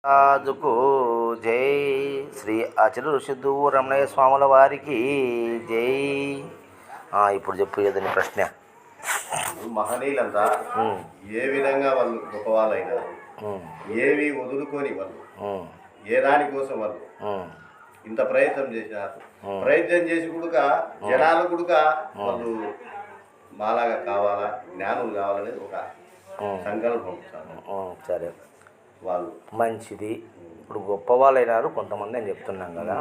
రాజుకు జై. శ్రీ అచల ఋషిదు రమణయ్య స్వాముల వారికి జై. ఇప్పుడు చెప్పు ఏదని ప్రశ్న. మహనీయులంతా ఏ విధంగా వాళ్ళు గొప్పవాళ్ళైనారు, ఏవి వదులుకొని వాళ్ళు ఏ దానికోసం వాళ్ళు ఇంత ప్రయత్నం చేసినారు. ప్రయత్నం చేసి కూడా జనాలు కూడా వాళ్ళు మాలాగా కావాలా, జ్ఞానులు కావాలనేది ఒక సంకల్పం. సరే, వాళ్ళు మంచిది. ఇప్పుడు గొప్పవాళ్ళు అయినారు కొంతమంది అని చెప్తున్నాం కదా.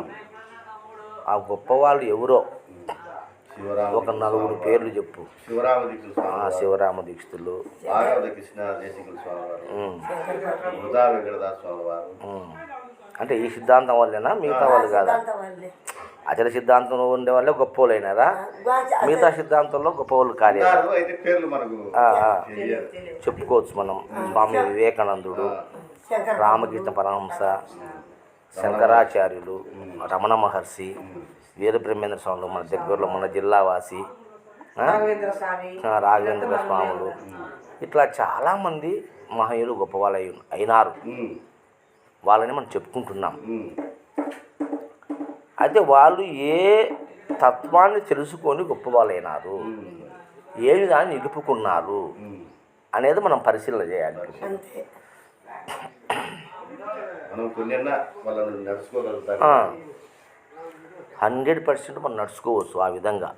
ఆ గొప్పవాళ్ళు ఎవరో ఒక నలుగురు పేర్లు చెప్పు. శివరామ దీక్షితులు, భాగవత కృష్ణ దేశికుల స్వామి వారు, వృధా వెంకటదాస్ స్వామి వారు. అంటే ఈ సిద్ధాంతం వల్లేనా, మిగతా వాళ్ళు కాదా? అచల సిద్ధాంతంలో ఉండే వాళ్ళే గొప్ప వాళ్ళు అయినారా? మిగతా సిద్ధాంతంలో గొప్ప వాళ్ళు కాలేదు. చెప్పుకోవచ్చు మనం. స్వామి వివేకానందుడు, రామకృష్ణ పరమహంస, శంకరాచార్యులు, రమణ మహర్షి, వీరబ్రహ్మేంద్ర స్వాములు, మన దగ్గరలో మన జిల్లావాసి రాఘవేంద్ర స్వాములు, ఇట్లా చాలామంది మహనీయులు గొప్పవాళ్ళు అయినారు. వాళ్ళని మనం చెప్పుకుంటున్నాం. అయితే వాళ్ళు ఏ తత్వాన్ని తెలుసుకొని గొప్పవాళ్ళైనారు, ఏ విధాన్ని నిలుపుకున్నారు అనేది మనం పరిశీలన చేయాలి. 100% మనం నడుచుకోవచ్చు ఆ విధంగా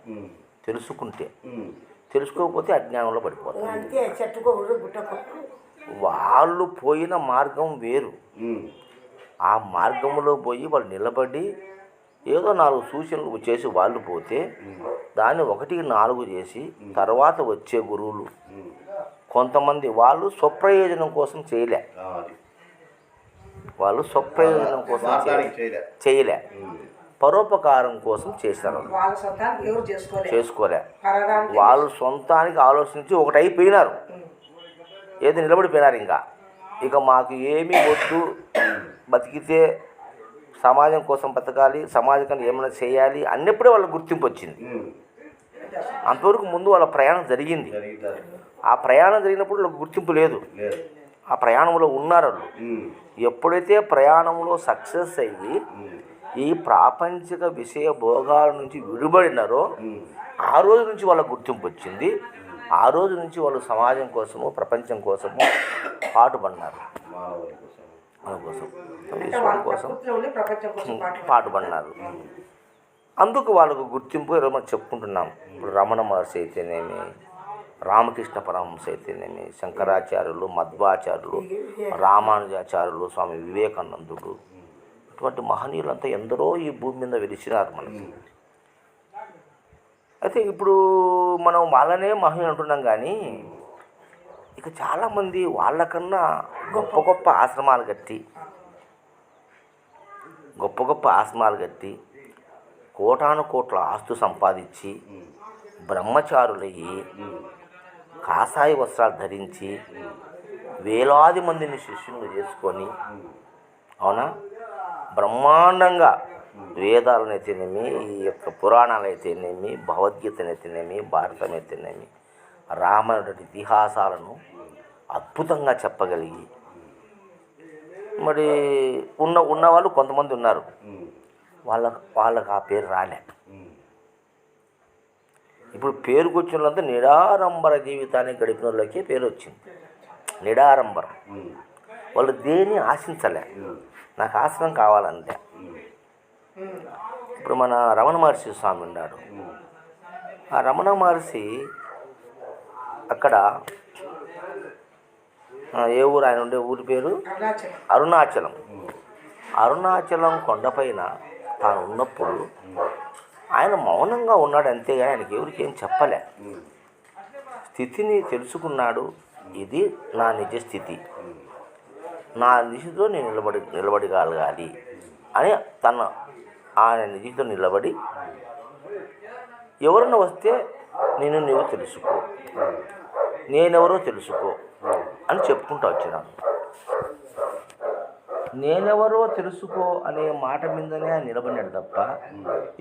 తెలుసుకుంటే. తెలుసుకోకపోతే అజ్ఞానంలో పడిపోతాం. వాళ్ళు పోయిన మార్గం వేరు. ఆ మార్గంలో పోయి వాళ్ళు నిలబడి ఏదో 4 సూచనలు చేసి వాళ్ళు పోతే దాన్ని 1కి 4 చేసి తర్వాత వచ్చే గురువులు కొంతమంది వాళ్ళు స్వప్రయోజనం కోసం చేయలే. వాళ్ళు స్వప్రయోజనం కోసం చేయలే, పరోపకారం కోసం చేశారు. చేసుకోలే. వాళ్ళు సొంతానికి ఆలోచించి ఒకటి అయిపోయినారు, ఏదో నిలబడిపోయినారు. ఇక మాకు ఏమీ వద్దు, బతికితే సమాజం కోసం బతకాలి, సమాజం ఏమైనా చేయాలి అన్నప్పుడే వాళ్ళ గుర్తింపు వచ్చింది. అంతవరకు ముందు వాళ్ళ ప్రయాణం జరిగింది. ఆ ప్రయాణం జరిగినప్పుడు వాళ్ళకి గుర్తింపు లేదు. ఆ ప్రయాణంలో ఉన్నారు వాళ్ళు. ఎప్పుడైతే ప్రయాణంలో సక్సెస్ అయ్యి ఈ ప్రాపంచిక విషయ భోగాల నుంచి విడిపడినారో ఆ రోజు నుంచి వాళ్ళకు గుర్తింపు వచ్చింది. ఆ రోజు నుంచి వాళ్ళు సమాజం కోసము, ప్రపంచం కోసము పాటుపడినారు. మన కోసం, విశ్వం కోసం పాటుపడినారు. అందుకు వాళ్ళకు గుర్తింపు ఈరోజు మనం చెప్పుకుంటున్నాం. ఇప్పుడు రమణ మహర్షి అయితేనేమి, రామకృష్ణ పరమహంస అయితేనేమి, శంకరాచార్యులు, మధ్వాచార్యులు, రామానుజాచార్యులు, స్వామి వివేకానందుడు, ఇటువంటి మహనీయులంతా ఎందరో ఈ భూమి మీద వెలిసినారు మనకి. అయితే ఇప్పుడు మనం వాళ్ళనే మహనీయులు అంటున్నాం, కానీ ఇక చాలామంది వాళ్ళకన్నా గొప్ప గొప్ప ఆశ్రమాలు కట్టి కోటాను కోట్ల ఆస్తు సంపాదించి బ్రహ్మచారులయ్యి కాషాయ వస్త్రాలు ధరించి వేలాది మందిని శిష్యులను చేసుకొని, అవునా, బ్రహ్మాండంగా వేదాలను అయితేనేమి, ఈ యొక్క పురాణాలు అయితేనేమి, భగవద్గీతను అయితేనేమి, భారతం అయితేనేమి, రామాయణ ఇతిహాసాలను అద్భుతంగా చెప్పగలిగి మరి ఉన్నవాళ్ళు కొంతమంది ఉన్నారు. వాళ్ళకు ఆ పేరు రాలే. ఇప్పుడు పేరుకు వచ్చిన వాళ్ళంతా నిడారంబర జీవితాన్ని గడిపిన వాళ్ళకే పేరు వచ్చింది. నిడారంబరం. వాళ్ళు దేన్ని ఆశించలే, నాకు ఆశ్రమం కావాలంటే. ఇప్పుడు మన రమణ మహర్షి స్వామి ఉన్నాడు. ఆ రమణ మహర్షి అక్కడ ఏ ఊరు, ఆయన ఉండే ఊరి పేరు అరుణాచలం. అరుణాచలం కొండపైన తాను ఉన్నప్పుడు ఆయన మౌనంగా ఉన్నాడు, అంతేగాని ఆయనకి ఎవరికి ఏం చెప్పలే. స్థితిని తెలుసుకున్నాడు. ఇది నా నిజ స్థితి, నా నిజతో నేను నిలబడగలగాలి అని ఆయన నిజతో నిలబడి, ఎవరన్నా వస్తే నువ్వు తెలుసుకో, నేనెవరో తెలుసుకో అని చెప్పుకుంటూ వచ్చినాను. నేనెవరో తెలుసుకో అనే మాట మీదనే ఆయన నిలబడినాడు తప్ప,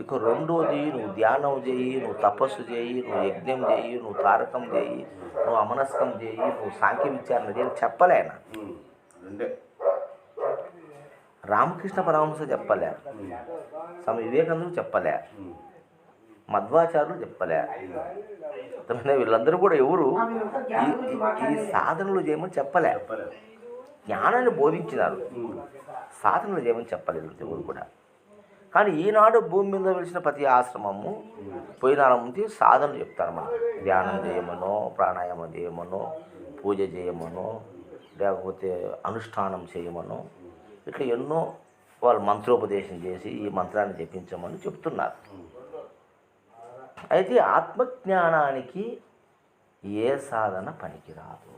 ఇక రెండోది నువ్వు ధ్యానం చేయి, నువ్వు తపస్సు చేయి, నువ్వు యజ్ఞం చేయి, నువ్వు తారకం చేయి, నువ్వు అమనస్కం చేయి, నువ్వు సాంఖ్య విచారణ చేయి చెప్పలే ఆయన. రామకృష్ణ పరమహంస చెప్పలే, స్వామి వివేకానందుడు చెప్పలే, మధ్వాచార్యులు చెప్పలే. వీళ్ళందరూ కూడా ఎవరు ఈ సాధనలు చేయమని చెప్పలే. జ్ఞానాన్ని బోధించినారు, సాధనలు చేయమని చెప్పలేదు ఎవరు కూడా. కానీ ఈనాడు భూమి మీద వెలిసిన ప్రతి ఆశ్రమము పోయిన ముందు సాధనలు చెప్తారు. మనం ధ్యానం చేయమనో, ప్రాణాయామం చేయమనో, పూజ చేయమనో, లేకపోతే అనుష్ఠానం చేయమనో, ఇట్లా ఎన్నో వాళ్ళు మంత్రోపదేశం చేసి ఈ మంత్రాన్ని జపించమని చెప్తున్నారు. అయితే ఆత్మజ్ఞానానికి ఏ సాధన పనికిరాదు.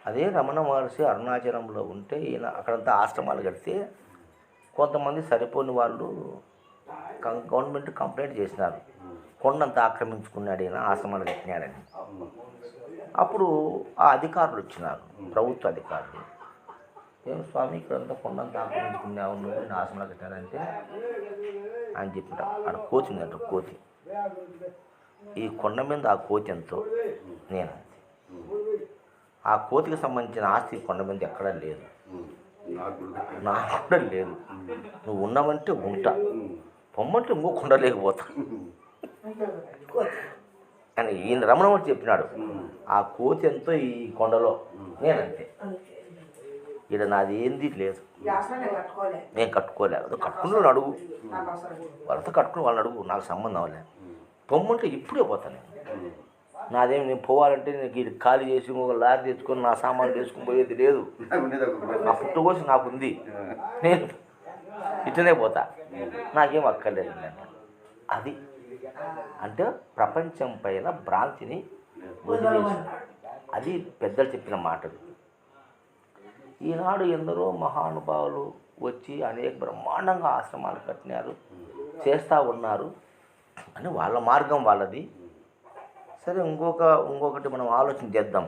అదే రమణ మహర్షి అరుణాచలంలో ఉంటే ఈయన అక్కడంతా ఆశ్రమాలు కడితే కొంతమంది సరిపోని వాళ్ళు గవర్నమెంట్ కంప్లైంట్ చేసినారు, కొండంతా ఆక్రమించుకున్నాడు ఈయన, ఆశ్రమాలు కట్టినాడని. అప్పుడు ఆ అధికారులు వచ్చినారు, ప్రభుత్వ అధికారులు. ఏం స్వామి ఇక్కడంతా కొండంతా ఆక్రమించుకున్నావు, నువ్వు నేను ఆశ్రమాలు కట్టానంటే అని చెప్పిన. ఆడ కోతి ఉందంట, కోతి. ఈ కొండ మీద ఆ కోతి ఎంతో నేను, ఆ కోతికి సంబంధించిన ఆస్తి కొండ మీద ఎక్కడా లేదు, నాకు కూడా లేదు. నువ్వు ఉన్నావంటే ఉంటా, పొమ్మంటే ఇంకో కొండ లేకపోతా అని ఈయన రమణమూర్తి చెప్పినాడు. ఆ కోతి ఎంతో ఈ కొండలో నేనంతే, ఇక్కడ నాది ఏంది లేదు, నేను కట్టుకోలేదు. కట్టుకుని అడుగు, వాళ్ళతో కట్టుకుని వాళ్ళని అడుగు, నాకు సంబంధం అవ్వలే. పొమ్మంటే ఇప్పుడే పోతాను నేను. నాదేమి నేను పోవాలంటే నేను ఇది ఖాళీ చేసి ఒక లారీ తెచ్చుకొని నా సామాన్లు వేసుకుని పోయేది లేదు. నా పుట్టుకోసి నాకుంది, నేను ఇట్లనే పోతా, నాకేం అక్కర్లేదు. అది అంటే ప్రపంచం పైన భ్రాంతిని వదిలేసి, అది పెద్దలు చెప్పిన మాటలు. ఈనాడు ఎందరో మహానుభావులు వచ్చి అనేక బ్రహ్మాండంగా ఆశ్రమాలు కట్టినారు, చేస్తూ ఉన్నారు అని వాళ్ళ మార్గం వాళ్ళది. సరే, ఇంకొకటి మనం ఆలోచన చేద్దాం.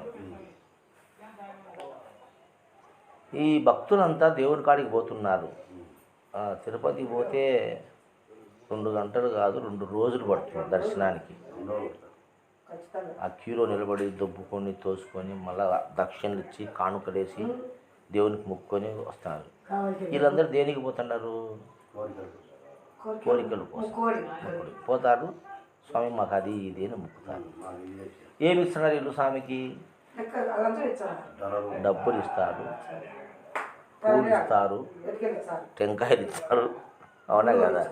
ఈ భక్తులంతా దేవుని కాడికి పోతున్నారు. తిరుపతి పోతే 2 గంటలు కాదు 2 రోజులు పడుతుంది దర్శనానికి. ఆ క్యూలో నిలబడి దొబ్బుకొని తోసుకొని మళ్ళా దక్షిణలు ఇచ్చి కానుకలేసి దేవునికి మొక్కుకొని వస్తున్నారు. వీళ్ళందరూ దేనికి పోతున్నారు? కోరికలు పోతారు. స్వామి మాకు అది ఇది అని మొక్కుతారు. ఏమి ఇస్తున్నారు వీళ్ళు స్వామికి? డబ్బులు ఇస్తారు, పూలు ఇస్తారు, టెంకాయలు ఇస్తారు, అవునా కదా?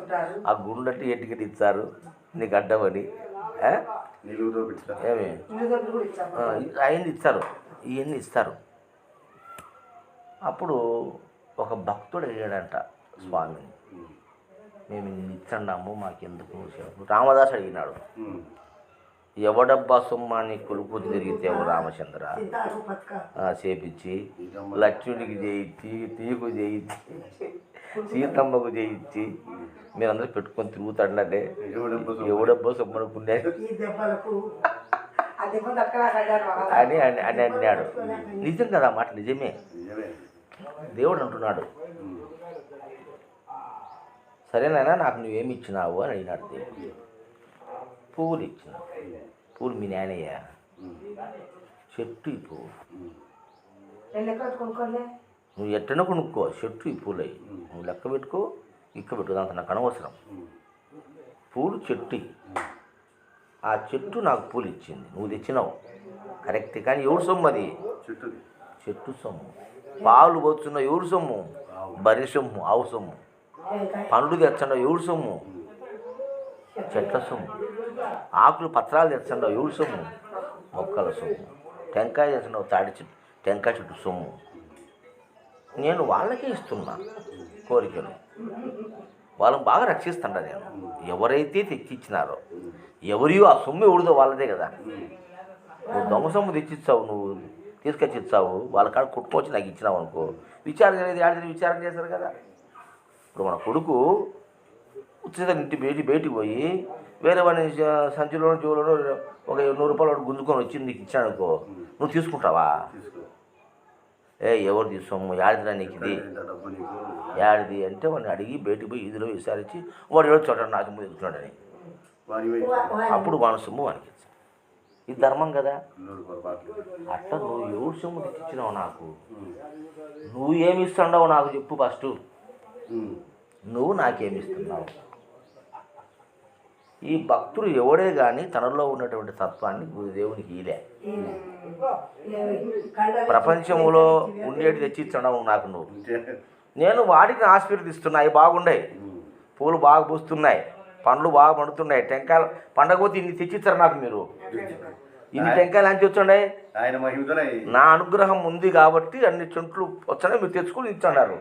ఆ గుండెట్టి ఎట్టుకెట్టి ఇస్తారు నీకు అడ్డమని. ఏమి అవన్నీ ఇస్తారు, ఇవన్నీ ఇస్తారు. అప్పుడు ఒక భక్తుడు అడిగాడంట స్వామిని, మేము నిన్ను ఇచ్చండాము, మాకెందుకు? రామదాసు అడిగినాడు, ఎవడబ్బా సొమ్మాన్ని కొలుపు తిరిగితే రామచంద్ర చేపించి, లక్ష్మణుడికి చేయించి, తీకు చేయించి, సీతమ్మకు చేయించి మీరందరూ పెట్టుకొని తిరుగుతాడంటే ఎవడబ్బా సొమ్మనుకునే అని అని అన్నాడు. నిజం కదా మాట, నిజమే. దేవుడు అంటున్నాడు, సరేనైనా నాకు నువ్వేమి ఇచ్చినావు అని అడిగినాడు దేవుడు. పువ్వులు ఇచ్చినావు. పువ్వులు మీ నాయనయ్య, చెట్టు ఈ పువ్వు నువ్వు ఎట్టనో కొనుక్కో, చెట్టు ఈ పూలు అయ్యి నువ్వు లెక్క పెట్టుకో, ఇక్క పెట్టుకో, అంత నాకు అనవసరం. పూలు చెట్టు, ఆ చెట్టు నాకు పూలు ఇచ్చింది, నువ్వు తెచ్చినావు కరెక్ట్. కానీ ఎవరు సొమ్ము అది? చెట్టు సొమ్ము. పాలు పోతున్న ఎవరు సొమ్ము? బరి సొమ్ము, ఆవు సొమ్ము. పండ్లు తెచ్చండవు ఎవరు సొమ్ము? చెట్ల సొమ్ము. ఆకులు పత్రాలు తెచ్చండవు ఎవరు సొమ్ము? మొక్కల సొమ్ము. టెంకాయ తెచ్చండవు తాడి చెట్టు, టెంకాయ చెట్టు సొమ్ము. నేను వాళ్ళకే ఇస్తున్నా కోరికలు, వాళ్ళని బాగా రక్షిస్తాను నేను. ఎవరైతే తెచ్చిచ్చినారో, ఎవరియో ఆ సొమ్ము ఎవరిదో వాళ్ళదే కదా. నువ్వు దొంగ సొమ్ము తెచ్చిచ్చావు, నువ్వు తీసుకొచ్చి ఇచ్చావు, వాళ్ళ కాడ కుట్టుకొచ్చి నాకు ఇచ్చినావు అనుకో, విచారణ అనేది ఆడితే విచారణ చేశారు కదా. ఇప్పుడు మన కొడుకు ఉచిత ఇంటి బయటికి పోయి వేరే వాడిని సంచిలోనో జోలోనో ఒక 100 రూపాయలు గుంజుకొని వచ్చి నీకు ఇచ్చాను అనుకో, నువ్వు తీసుకుంటావా? ఎవరు తీసుకోము, యాడిదిరా నీకు ఇది, యాడిది అంటే వాడిని అడిగి బయటికి పోయి ఈదులో విచారించి వాడు ఎవరు చోట నా సొమ్ము ఎదుగుతున్నాడని, అప్పుడు వాడి సొమ్ము వానికి. ఇది ధర్మం కదా. పిల్లోడు పొరపాట్లు. అట్లా నువ్వు ఎవరు సొమ్ము తెచ్చిచ్చినావు నాకు, నువ్వు ఏమి ఇస్తున్నావు నాకు చెప్పు ఫస్ట్. నువ్వు నాకేమిస్తున్నావు? ఈ భక్తుడు ఎవడే కానీ తనలో ఉన్నటువంటి తత్వాన్ని గురుదేవునికి ఈలే. ప్రపంచంలో ఉండేటి తెచ్చిస్తున్నావు నాకు నువ్వు. నేను వాటిని ఆశీర్వదిస్తున్నా, అవి బాగున్నాయి, పూలు బాగా పూస్తున్నాయి, పండ్లు బాగా పండుతున్నాయి, టెంకాయలు పండగపోతే ఇన్ని తెచ్చిస్తారు నాకు మీరు. ఇన్ని టెంకాయలు అంచి వచ్చాయి, ఆయన మహిమతోనే నా అనుగ్రహం ఉంది కాబట్టి అన్ని చెంట్లు వచ్చాయి, మీరు తెచ్చుకొని ఇచ్చన్నారు.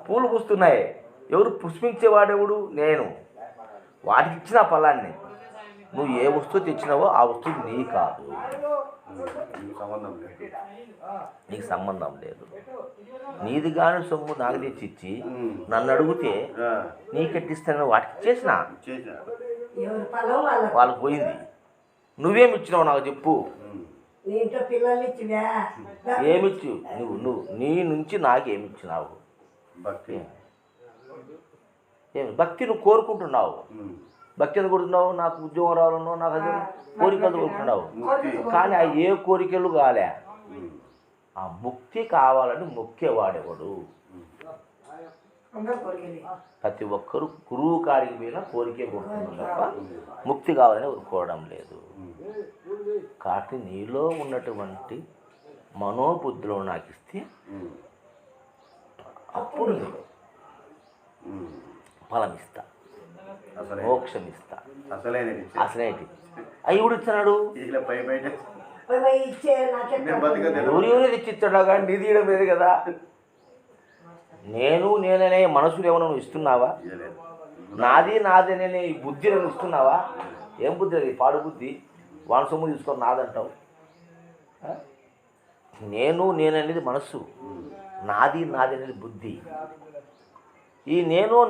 పూలు పూస్తున్నాయి, ఎవరు పుష్పించేవాడెవడు? నేను. వాటికి ఇచ్చిన ఫలాన్ని నువ్వు ఏ వస్తువు తెచ్చినావో ఆ వస్తువు నీ కాదు, సంబంధం లేదు, నీకు సంబంధం లేదు. నీది కానీ సొమ్ము నాకు తెచ్చిచ్చి నన్ను అడిగితే నీకెట్టిస్తాను వాటికి ఇచ్చేసిన, వాళ్ళకి పోయింది. నువ్వేమి ఇచ్చినావు నాకు చెప్పు. ఏమిచ్చు నువ్వు నీ నుంచి నాకేమిచ్చినావు? భక్తి నువ్వు కోరుకుంటున్నావు. భక్తి ఎందుకు కోరుతున్నావు? నాకు ఉద్యోగం రావాలన్నో, నాకు అది కోరికలు కోరుకుంటున్నావు. కానీ ఆ ఏ కోరికలు కాలే, ఆ ముక్తి కావాలని మొక్కేవాడెవడు? ప్రతి ఒక్కరు గురువు కాడికి పోయినా కోరికే కోరుకున్నాం తప్ప ముక్తి కావాలని కోరుకోవడం లేదు. కాబట్టి నీలో ఉన్నటువంటి మనోబుద్ధిలో నాకు ఇస్తే అప్పుడు ఫలం ఇస్తా, మోక్షం ఇస్తా. అసలేంటి అవి కూడా ఇస్తున్నాడు, ఎవరు తెచ్చిస్తాడా? కానీ నీ తీయడం లేదు కదా. నేననే మనసులు ఏమన్నా నువ్వు ఇస్తున్నావా? నాదనే ఈ బుద్ధి నువ్వు ఇస్తున్నావా? ఏం బుద్ధి అది? పాడు బుద్ధి. వాన సొమ్ము తీసుకొని నాదంటావు. నేననేది మనస్సు, నాది అనేది బుద్ధి. ఈ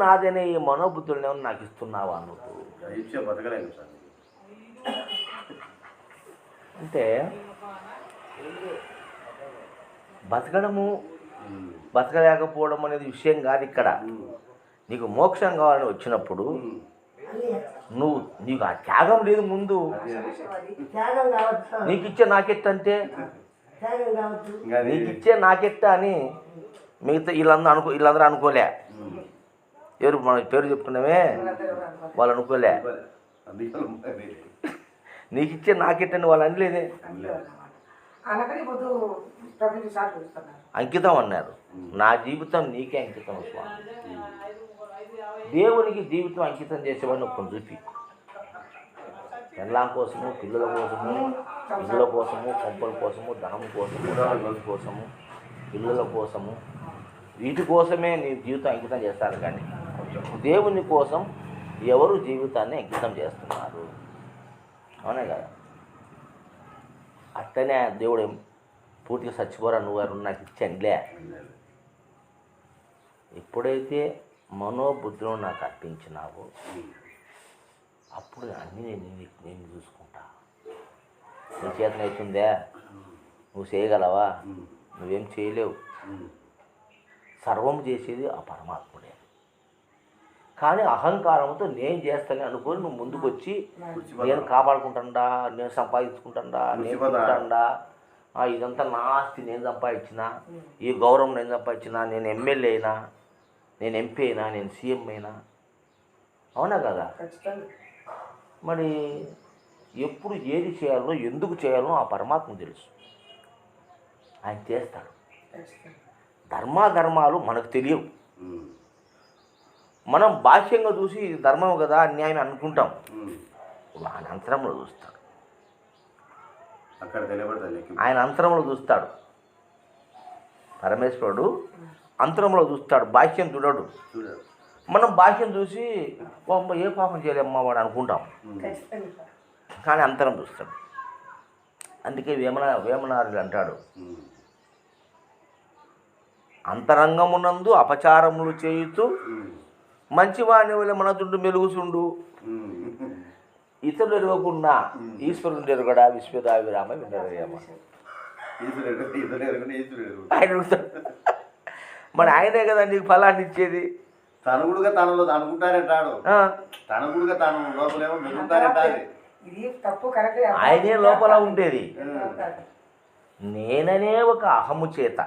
నాదనే ఈ మనోబుద్ధులను ఏమన్నా నాకు ఇస్తున్నావా నువ్వు? అంటే బతకడము బతకలేకపోవడం అనేది విషయం కాదు ఇక్కడ. నీకు మోక్షం కావాలని వచ్చినప్పుడు నీకు ఆ త్యాగం లేదు ముందు. నీకు ఇచ్చే నాకెట్టంటే నీకు ఇచ్చే నాకెట్ట అని మిగతా వీళ్ళందరూ అనుకోలే. ఎవరు మన పేరు చెప్పుకున్నామే వాళ్ళు అనుకోలే. నీకు ఇచ్చే నాకెట్టని వాళ్ళు అనలేదే, అంకితం అన్నారు. నా జీవితం నీకే అంకితం స్వామి. దేవునికి జీవితం అంకితం చేసేవాడిని ఒక్కరు చూపి. పెళ్ళాం కోసము, పిల్లల కోసము, ఇళ్ళ కోసము, కొంపల కోసము, ధనం కోసము, పిల్లల కోసము, పిల్లల కోసము, వీటి కోసమే నీ జీవితం అంకితం చేస్తారు. కానీ దేవుని కోసం ఎవరు జీవితాన్ని అంకితం చేస్తున్నారు? అవునే కదా. అట్టనే దేవుడు పూర్తిగా చచ్చిపోరా నువ్వు నాకు ఇచ్చండిలే. ఎప్పుడైతే మనోబుద్ధిలో నాకు అర్పించినావో అప్పుడు అన్నీ నేను చూసుకుంటా. నీ చేతన అవుతుందా? నువ్వు చేయగలవా? నువ్వేం చేయలేవు. సర్వం చేసేది ఆ పరమాత్ముడే. కానీ అహంకారంతో నేను చేస్తానని అనుకొని నువ్వు ముందుకు వచ్చి నేను కాపాడుకుంటాడా, నేను సంపాదించుకుంటాడా, నేను తింటాడా, ఇదంతా నా ఆస్తి నేను సంపాదించిన, ఈ గౌరవం నేను సంపాదించిన, నేను ఎమ్మెల్యే అయినా, నేను ఎంపీ అయినా, నేను సీఎం అయినా. అవునా కదా. మరి ఎప్పుడు ఏది చేయాలో ఎందుకు చేయాలో ఆ పరమాత్మ తెలుసు, ఆయన చేస్తాడు. ధర్మాధర్మాలు మనకు తెలియవు. మనం బాహ్యంగా చూసి ఇది ధర్మం కదా అన్యాయం అనుకుంటాం. ఆయన అంతరంలో చూస్తాడు. ఆయన అంతరంలో చూస్తాడు. పరమేశ్వరుడు అంతరంలో చూస్తాడు, బాహ్యం చూడడు. మనం బాహ్యం చూసి ఏ పాపం చేయలేమ్మా వాడు అనుకుంటాం, కానీ అంతరం చూస్తాడు. అందుకే వేమనారుడు అంటాడు, అంతరంగమునందు అపచారములు చేయుతూ మంచివాణి వల్ల మనదుండు మెలుగుచుండు, ఇతరులు ఎరగకుండా ఈశ్వరుడు ఎరుగడా విశ్వదావిరామ వినరయ్యమ్మ. ఆయన మరి ఆయనే కదా నీకు ఫలాన్ని ఇచ్చేది. తనగుడుగా తనలో అనుకుంటారంటాడు, తనగుడుగా తను లోపలేమో మెరుగుతారంటాడు. ఆయనే లోపల ఉండేది. నేననే ఒక అహము చేత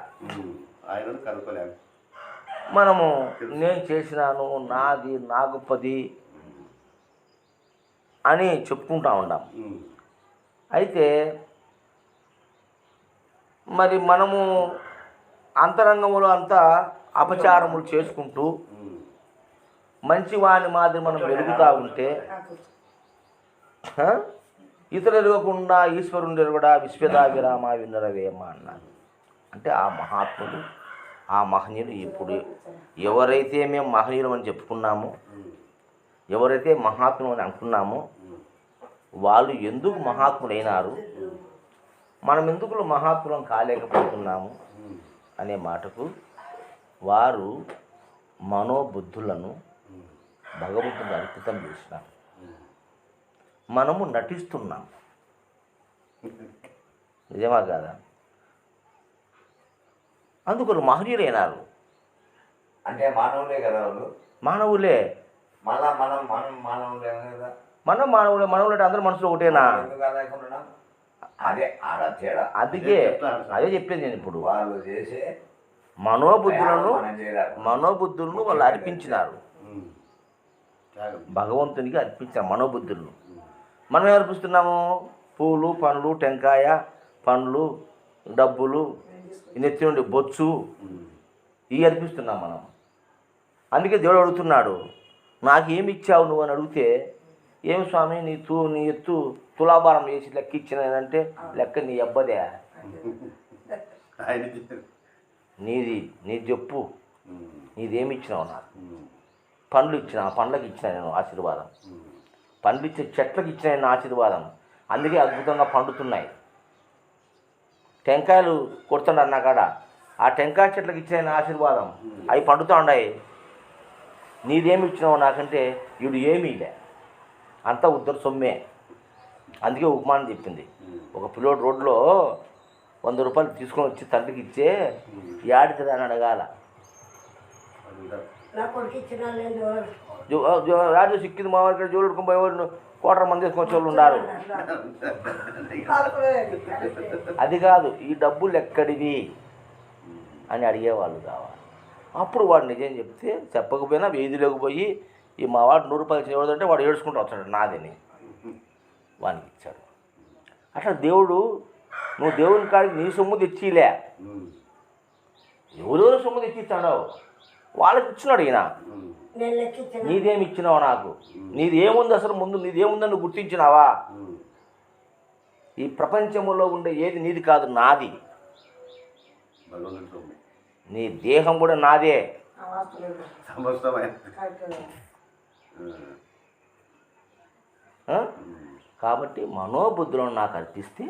ఆయనను కనుక్కోలేము. మనము నేను చేసినాను, నాది, నా గొప్పది అని చెప్పుకుంటా ఉన్నాం. అయితే మరి మనము అంతరంగంలో అంతా అపచారములు చేసుకుంటూ మంచివాని మాదిరి మనం వెలుగుతూ ఉంటే ఇతరులు ఎరగకుండా ఈశ్వరుని ఎరగడా విశ్వదా విరామ వినరవేమ అన్నారు. అంటే ఆ మహాత్ముడు, ఆ మహనీయులు ఇప్పుడు ఎవరైతే మేము మహనీయులు అని చెప్పుకున్నామో, ఎవరైతే మహాత్ములు అని అనుకున్నామో వాళ్ళు ఎందుకు మహాత్ములైనారు, మనం ఎందుకు మహాత్ములం కాలేకపోతున్నాము అనే మాటకు వారు మనోబుద్ధులను భగవంతుడు అర్పితం చేసినారు. మనము నటిస్తున్నాం. నిజమా కాదా? అందుకు మహనీయులైనారు. అంటే మానవులే కదా వాళ్ళు. మానవులే. మళ్ళా మనం మానవులే కదా. మనం మానవులే. మానవులు అంటే అందరూ మనుషులు ఒకటేనా? అదే ఆడ తేడా. అందుకే అదే చెప్పేది నేను ఇప్పుడు. వాళ్ళు చేసే మనోబుద్ధులను వాళ్ళు అర్పించినారు, భగవంతునికి అర్పించారు మనోబుద్ధులను. మనం ఏం అర్పిస్తున్నాము? పూలు, పండ్లు, టెంకాయ, పండ్లు, డబ్బులు, నెత్తి నుండి బొచ్చు, ఇవి అర్పిస్తున్నాం మనం. అందుకే దేవుడు అడుగుతున్నాడు, నాకేమి ఇచ్చావు నువ్వు అని అడిగితే, ఏమి స్వామి నీ ఎత్తు తులాభారం వేసి లెక్క ఇచ్చినానంటే, లెక్క నీ అబ్బదే, నీది చెప్పు, నీదేమి ఇచ్చినావు నాకు? పండ్లు ఇచ్చిన, పండ్లకి ఇచ్చిన నేను ఆశీర్వాదం, పండ్లు ఇచ్చే చెట్లకి ఇచ్చిన నేను ఆశీర్వాదం, అందుకే అద్భుతంగా పండుతున్నాయి. టెంకాయలు కొడుతుండ అన్నా కాడ ఆ టెంకాయ చెట్లకి ఇచ్చిన ఆశీర్వాదం, అవి పండుతూ ఉన్నాయి. నీదేమి ఇచ్చినావు నాకంటే వీడు ఏమీ లే, అంతా ఉద్దరు సొమ్మే. అందుకే ఉపమానం చెప్పింది, ఒక పిల్లోడు రోడ్లో 100 రూపాయలు తీసుకొని వచ్చి తండ్రికి ఇచ్చే యాడికి అని అడగాల. యాడు సిక్కింది మా వారికి జోలుడుకొని పోయేవాళ్ళు 1,000 మంది తీసుకొని వచ్చే వాళ్ళు ఉన్నారు. అది కాదు, ఈ డబ్బులు ఎక్కడివి అని అడిగేవాళ్ళు కావాలి. అప్పుడు వాడు నిజం చెప్తే, చెప్పకపోయినా వీధిలోకి పోయి ఈ మా వాడు 100 రూపాయలు చేయవద్దంటే వాడు ఏడ్చుకుంటూ వస్తాడు నాదని, వానికి ఇచ్చాడు. అట్లా దేవుడు, నువ్వు దేవుని కాడికి నీ సొమ్ము తెచ్చిలే, ఎవరెవరు సొమ్ము తెచ్చిస్తాడో వాళ్ళకి ఇచ్చినాడు ఈయన. నీదేమి ఇచ్చినావు నాకు? నీది ఏముంది అసలు? ముందు నీదేముందని నువ్వు గుర్తించినావా? ఈ ప్రపంచంలో ఉండే ఏది నీది కాదు, నాది. నీ దేహం కూడా నాదే. కాబట్టి మనోబుద్ధులను నాకు అర్పిస్తే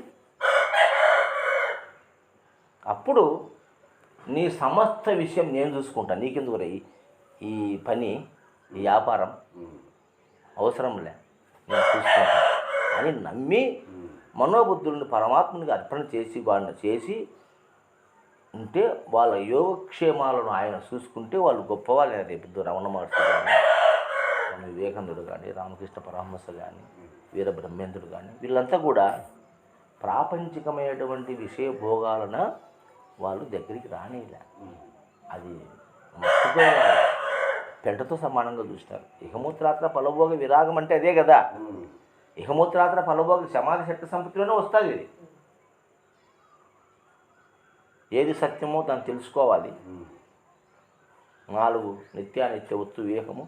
అప్పుడు నీ సమస్త విషయం నేను చూసుకుంటా, నీకెందుకు రై ఈ పని, ఈ వ్యాపారం అవసరంలే, నేను చూసుకుంటా అని నమ్మి మనోబుద్ధులను పరమాత్మనికి అర్పణ చేసి వాళ్ళని చేసి ఉంటే వాళ్ళ యోగక్షేమాలను ఆయన చూసుకుంటే వాళ్ళు గొప్పవాళ్ళు. రేపు రమణ మహర్షి కానీ, స్వామి వివేకానందుడు కానీ, రామకృష్ణ పరమహంస కానీ, వీరబ్రహ్మేంద్రుడు కానీ, వీళ్ళంతా కూడా ప్రాపంచికమైనటువంటి విషయ భోగాలన వాళ్ళు దగ్గరికి రానిలే. అది మట్టుగా పెంటతో సమానంగా చూస్తారు. ఇహమూత్రాత్ర ఫలభోగ విరాగం అంటే అదే కదా. ఇహమూత్రాత్ర ఫలభోగ సమాధి శక్తి సంపత్తిలోనే వస్తుంది. ఇది ఏది సత్యమో దాన్ని తెలుసుకోవాలి. 4 నిత్యానిత్య వత్తు వివేకము,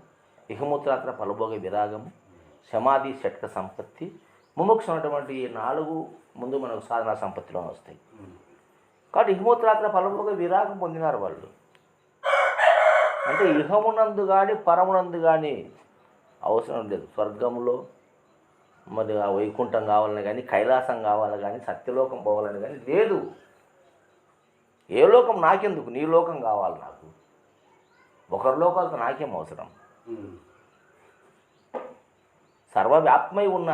ఇహమూత్రాత్ర ఫలభోగ విరాగము, సమాధి షట్క సంపత్తి, ముముక్ష అనేటువంటి 4 ముందు మనకు సాధనా సంపత్తిలోనే వస్తాయి. కాబట్టి ఇహమూత్రాత్ర ఫలభోగ విరాగం పొందినారు వాళ్ళు. అంటే ఇహమునందు కానీ పరమునందు కానీ అవసరం లేదు. స్వర్గంలో మరి ఆ వైకుంఠం కావాలని కానీ, కైలాసం కావాలని కానీ, సత్యలోకం పోవాలని కానీ లేదు. ఏ లోకం నాకెందుకు? నీ లోకం కావాలి నాకు. ఒకరి లోకాలతో నాకేం అవసరం? సర్వవ్యాప్తమై ఉన్న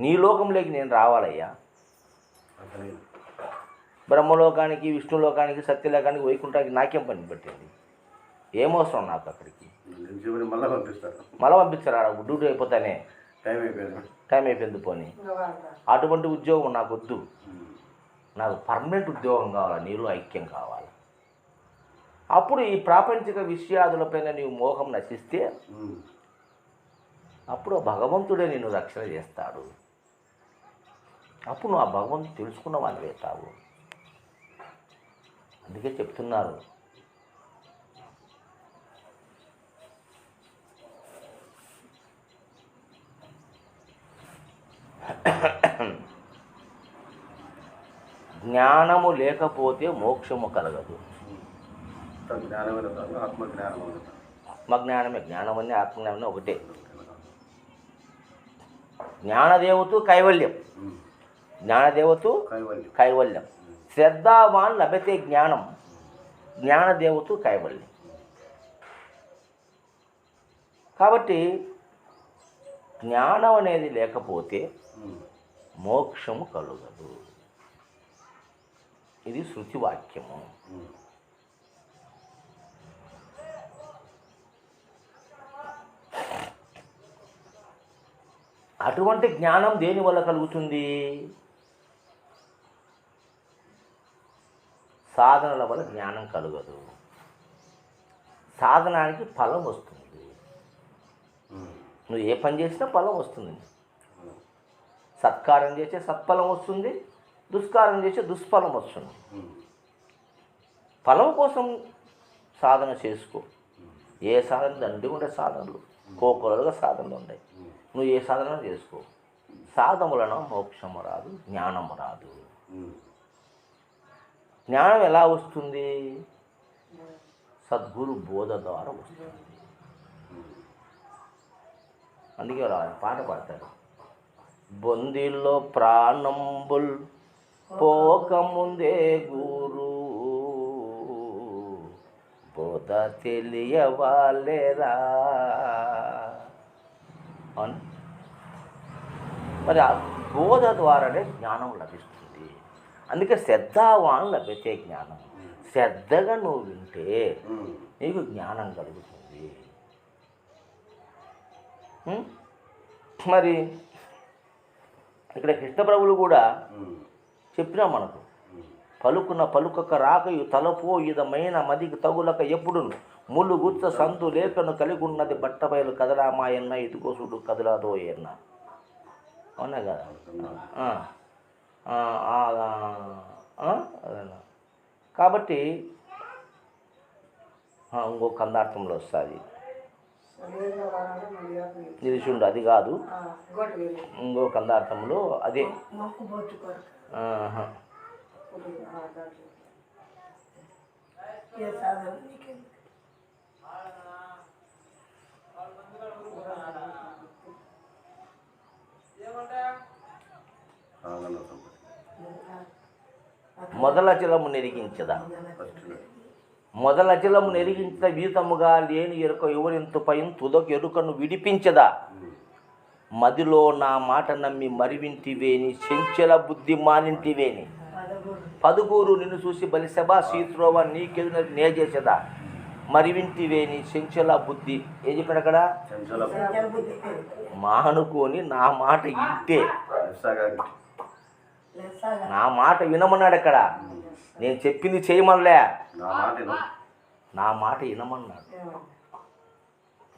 నీ లోకంలోకి నేను రావాలయ్యా. బ్రహ్మలోకానికి, విష్ణులోకానికి, సత్యలోకానికి, వైకుంఠానికి నాకేం పని పెట్టింది? ఏమవసరం నాకు అక్కడికి? మళ్ళీ పంపిస్తారు, డ్యూటీ అయిపోతానే. టైం అయిపోయింది. టైం అయిపోయింది పోనీ. అటువంటి ఉద్యోగం నాకు వద్దు. నాకు పర్మనెంట్ ఉద్యోగం కావాలి, నీలో ఐక్యం కావాలి. అప్పుడు ఈ ప్రాపంచిక విషయాదులపైన నీవు మోహం నశిస్తే అప్పుడు ఆ భగవంతుడే నిన్ను రక్షణ చేస్తాడు. అప్పుడు నువ్వు ఆ భగవంతుడు తెలుసుకున్న వాడిని వేస్తావు. అందుకే చెప్తున్నారు, జ్ఞానము లేకపోతే మోక్షము కలగదు. ఆత్మజ్ఞానమే, జ్ఞానమని ఆత్మజ్ఞానం ఒకటే. జ్ఞానదేవతు కైవల్యం, జ్ఞానదేవతు కైవల్యం. శ్రద్ధావాన్ లభతే జ్ఞానం, జ్ఞానదేవతు కైవల్యం. కాబట్టి జ్ఞానం అనేది లేకపోతే మోక్షము కలుగదు. ఇది శృతివాక్యము. అటువంటి జ్ఞానం దేని వల్ల కలుగుతుంది? సాధనల వల్ల జ్ఞానం కలుగదు. సాధనానికి ఫలం వస్తుంది. నువ్వు ఏ పని చేసినా ఫలం వస్తుంది. సత్కారం చేసే సత్ఫలం వస్తుంది, దుష్కారం చేసే దుష్ఫలం వస్తుంది. ఫలం కోసం సాధన చేసుకో. ఏ సాధన దండి ఉండే సాధనలు, కోకొలలుగా సాధనలు ఉన్నాయి. నువ్వు ఏ సాధన చేసుకో. సాధములను మోక్షము రాదు, జ్ఞానము రాదు. జ్ఞానం ఎలా వస్తుంది? సద్గురు బోధ ద్వారా వస్తుంది. అందుకే పాట పాడతారు, బొందిలో ప్రాణంబుల్ పోకముందే గురు బోధ తెలియవాలేరా అని. మరి ఆ బోధ ద్వారానే జ్ఞానం లభిస్తుంది. అందుకే శ్రద్ధావాన్ లభితే జ్ఞానం. శ్రద్ధగా నువ్వు వింటే నీకు జ్ఞానం కలుగుతుంది. మరి ఇక్కడ కృష్ణప్రభులు కూడా చెప్పినా మనకు, పలుకున పలుకక రాకయు తలపో ఇదమైన మదికి తగులక ఎప్పుడు ములుగుచ్చ సంతు లేఖను కలిగి ఉన్నది బట్టబయలు కదలామాయన్న ఇదికోసుడు కదలాదో ఎన్న. అవునా కదా? కాబట్టి ఇంకో కందార్థంలో వస్తుంది, నిలిచుండు. అది కాదు, ఇంకో కందార్థంలో అదే. మొదలచలము నెరిగించదా, మొదలచలము నెరిగించద వీతముగా లేని ఎరుక ఎవరింతుపై తుదకు ఎరుకను విడిపించదా. మదిలో నా మాట నమ్మి మరివింటివేని చెంచల బుద్ధి మానింటివేని పదుగూరు నిన్ను చూసి బలి సభా శీత్రోవ నీకెదున నేజేసదా. మరివింటివేని చెంచల బుద్ధి ఏం చెప్పాడు అక్కడ? మానుకొని నా మాట ఇంటే, నా మాట వినమన్నాడు అక్కడ. నేను చెప్పింది చేయమనలే, నా మాట వినమన్నాడు.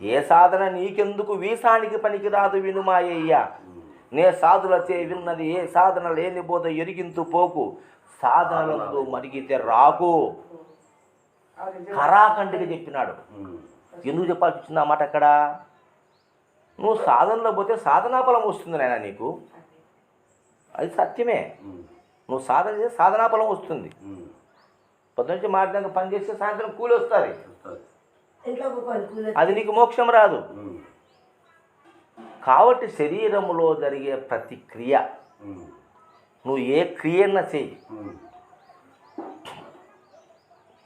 ఏ సాధన నీకెందుకు వీసానికి పనికిరాదు వినుమాయ్యా. నే సాధులచే విన్నది ఏ సాధన లేని బోధ ఎరిగింతు పోకు. సాధనలందు మరిగితే రాకు. కరాకంటికి చెప్పినాడు. ఎందుకు చెప్పాల్సి వచ్చింది ఆ మాట అక్కడ? నువ్వు సాధనలో పోతే సాధనా ఫలం వస్తుంది నాయన నీకు. అది సత్యమే. నువ్వు సాధన చేస్తే సాధనా ఫలం వస్తుంది. పొద్దునుంచి మాట్లాడిన పని చేస్తే సాయంత్రం కూలి వస్తుంది. అది నీకు మోక్షం రాదు. కాబట్టి శరీరములో జరిగే ప్రతి క్రియ, నువ్వు ఏ క్రియన్న చెయ్యి.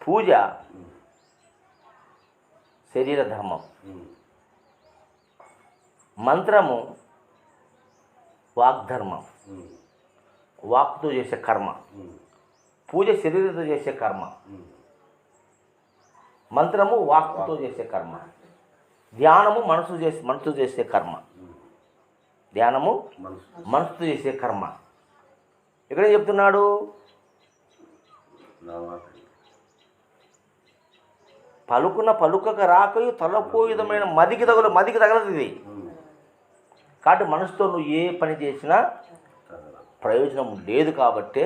పూజ శరీర ధర్మం, మంత్రము వాగ్ధర్మం, వాక్తో చేసే కర్మ. పూజ శరీరంతో చేసే కర్మ, మంత్రము వాక్తో చేసే కర్మ, ధ్యానము మనసు చేసే కర్మ. ధ్యానము మనసుతో చేసే కర్మ. ఇక్కడ చెప్తున్నాడు పలుకున పలుకక రాకయు తలపో విధమైన మదికి తగలదు ఇది. కాబట్టి మనసుతో నువ్వు ఏ పని చేసినా ప్రయోజనం లేదు. కాబట్టే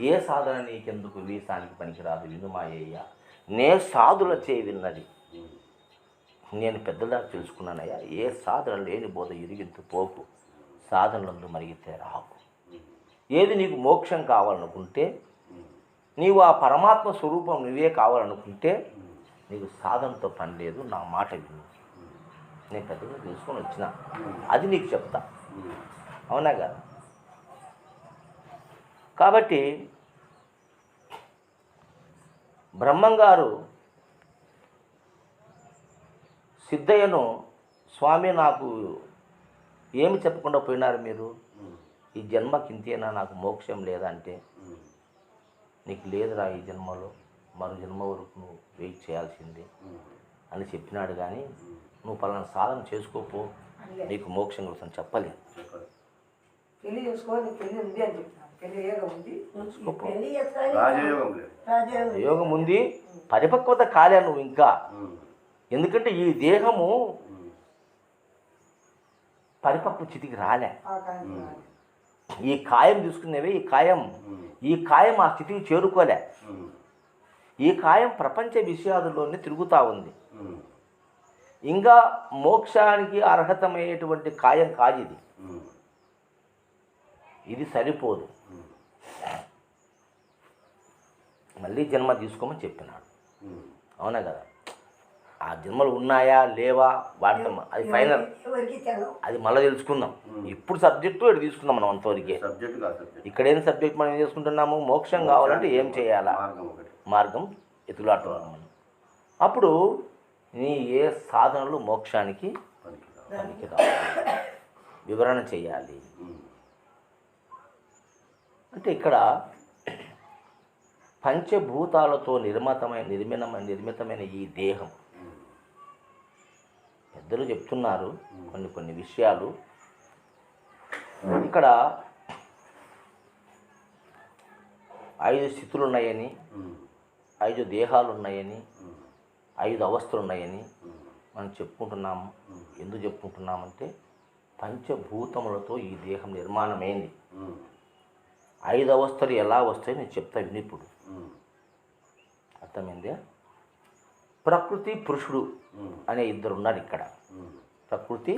ఏ సాధన నీకెందుకు వీసానికి పనికిరాదు వినుమాయ్య, నే సాధుల విన్నది, నేను పెద్దలా తెలుసుకున్నానయ్యా. ఏ సాధన లేని బోధ ఇరిగింతు పోకు, సాధనలందు మరిగితే రాకు. ఏది నీకు మోక్షం కావాలనుకుంటే, నీవు ఆ పరమాత్మ స్వరూపం నువ్వే కావాలనుకుంటే నీకు సాధనతో పని లేదు. నా మాట విను, నేను పెద్దగా తెలుసుకొని వచ్చిన అది నీకు చెప్తా. అవునా కదా? కాబట్టి బ్రహ్మంగారు సిద్ధయ్యను, స్వామి నాకు ఏమి చెప్పకుండా పోయినారు మీరు, ఈ జన్మకి ఇంతేనా, నాకు మోక్షం లేదా అంటే, నీకు లేదురా ఈ జన్మలో, మరో జన్మ వరకు నువ్వు వెయిట్ చేయాల్సిందే అని చెప్పినాడు. కానీ నువ్వు పలానా సాధన చేసుకోపో నీకు మోక్షం కోసం చెప్పలేదు. యోగం ఉంది, పరిపక్వత కాలే నువ్వు ఇంకా. ఎందుకంటే ఈ దేహము పరిపక్వ స్థితికి రాలే. ఈ కాయం తీసుకునేవే, ఈ కాయం ఆ స్థితికి చేరుకోలే. ఈ కాయం ప్రపంచ విషయాలలోనే తిరుగుతూ ఉంది. ఇంకా మోక్షానికి అర్హతమైనటువంటి కాయం కాదు ఇది. ఇది సరిపోదు, మళ్ళీ జన్మ తీసుకోమని చెప్పినాడు. అవునా కదా? ఆ జన్మలు ఉన్నాయా లేవా వాటితో అది ఫైనల్, అది మళ్ళీ తెలుసుకుందాం. ఇప్పుడు సబ్జెక్టు ఇక్కడ తీసుకుందాం మనం అంతవరకే. ఇక్కడేం సబ్జెక్ట్ మనం ఏం చేసుకుంటున్నాము, మోక్షం కావాలంటే ఏం చేయాలా, మార్గం ఎతులాడుతున్నాం మనం. అప్పుడు నీ ఏ సాధనలు మోక్షానికి పనికి రావాలి, వివరణ చేయాలి. అంటే ఇక్కడ పంచభూతాలతో నిర్మితమైన ఈ దేహం, పెద్దలు చెప్తున్నారు కొన్ని విషయాలు. ఇక్కడ 5 స్థితులు ఉన్నాయని, 5 దేహాలు ఉన్నాయని, 5 అవస్థలు ఉన్నాయని మనం చెప్పుకుంటున్నాము. ఎందుకు చెప్పుకుంటున్నామంటే పంచభూతములతో ఈ దేహం నిర్మాణమైంది. 5 అవస్థలు ఎలా వస్తాయో నేను చెప్తా విని. ఇప్పుడు అర్థమైందే? ప్రకృతి పురుషుడు అనే 2 ఉన్నారు ఇక్కడ. ప్రకృతి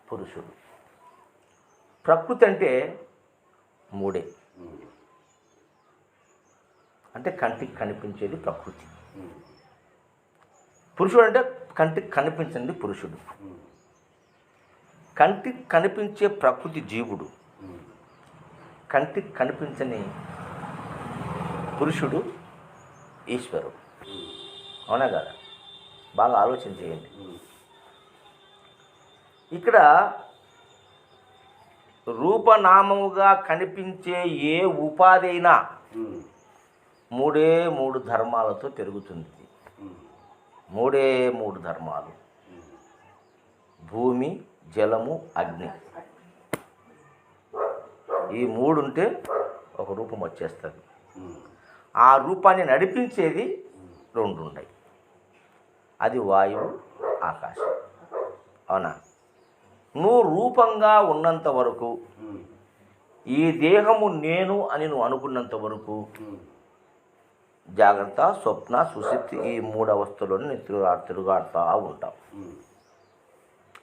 పురుషుడు. ప్రకృతి అంటే 3, అంటే కంటికి కనిపించేది ప్రకృతి. పురుషుడు అంటే కంటికి కనిపించండి పురుషుడు. కంటికి కనిపించే ప్రకృతి జీవుడు, కంటికి కనిపించని పురుషుడు ఈశ్వరుడు. అవునా కదా? బాగా ఆలోచన చేయండి. ఇక్కడ రూపనామముగా కనిపించే ఏ ఉపాధి అయినా 3 ధర్మాలతో పెరుగుతుంది. 3 ధర్మాలు: భూమి, జలము, అగ్ని. ఈ 3 ఉంటే ఒక రూపం వచ్చేస్తుంది. ఆ రూపాన్ని నడిపించేది 2 ఉన్నాయి, అది వాయువు, ఆకాశం. అవునా? నువ్వు రూపంగా ఉన్నంత వరకు, ఈ దేహము నేను అని నువ్వు అనుకున్నంత వరకు జాగ్రత్త, స్వప్న, సుషుప్తి ఈ 3 అవస్థలోనే నేను తిరుగాడుతూ ఉంటావు.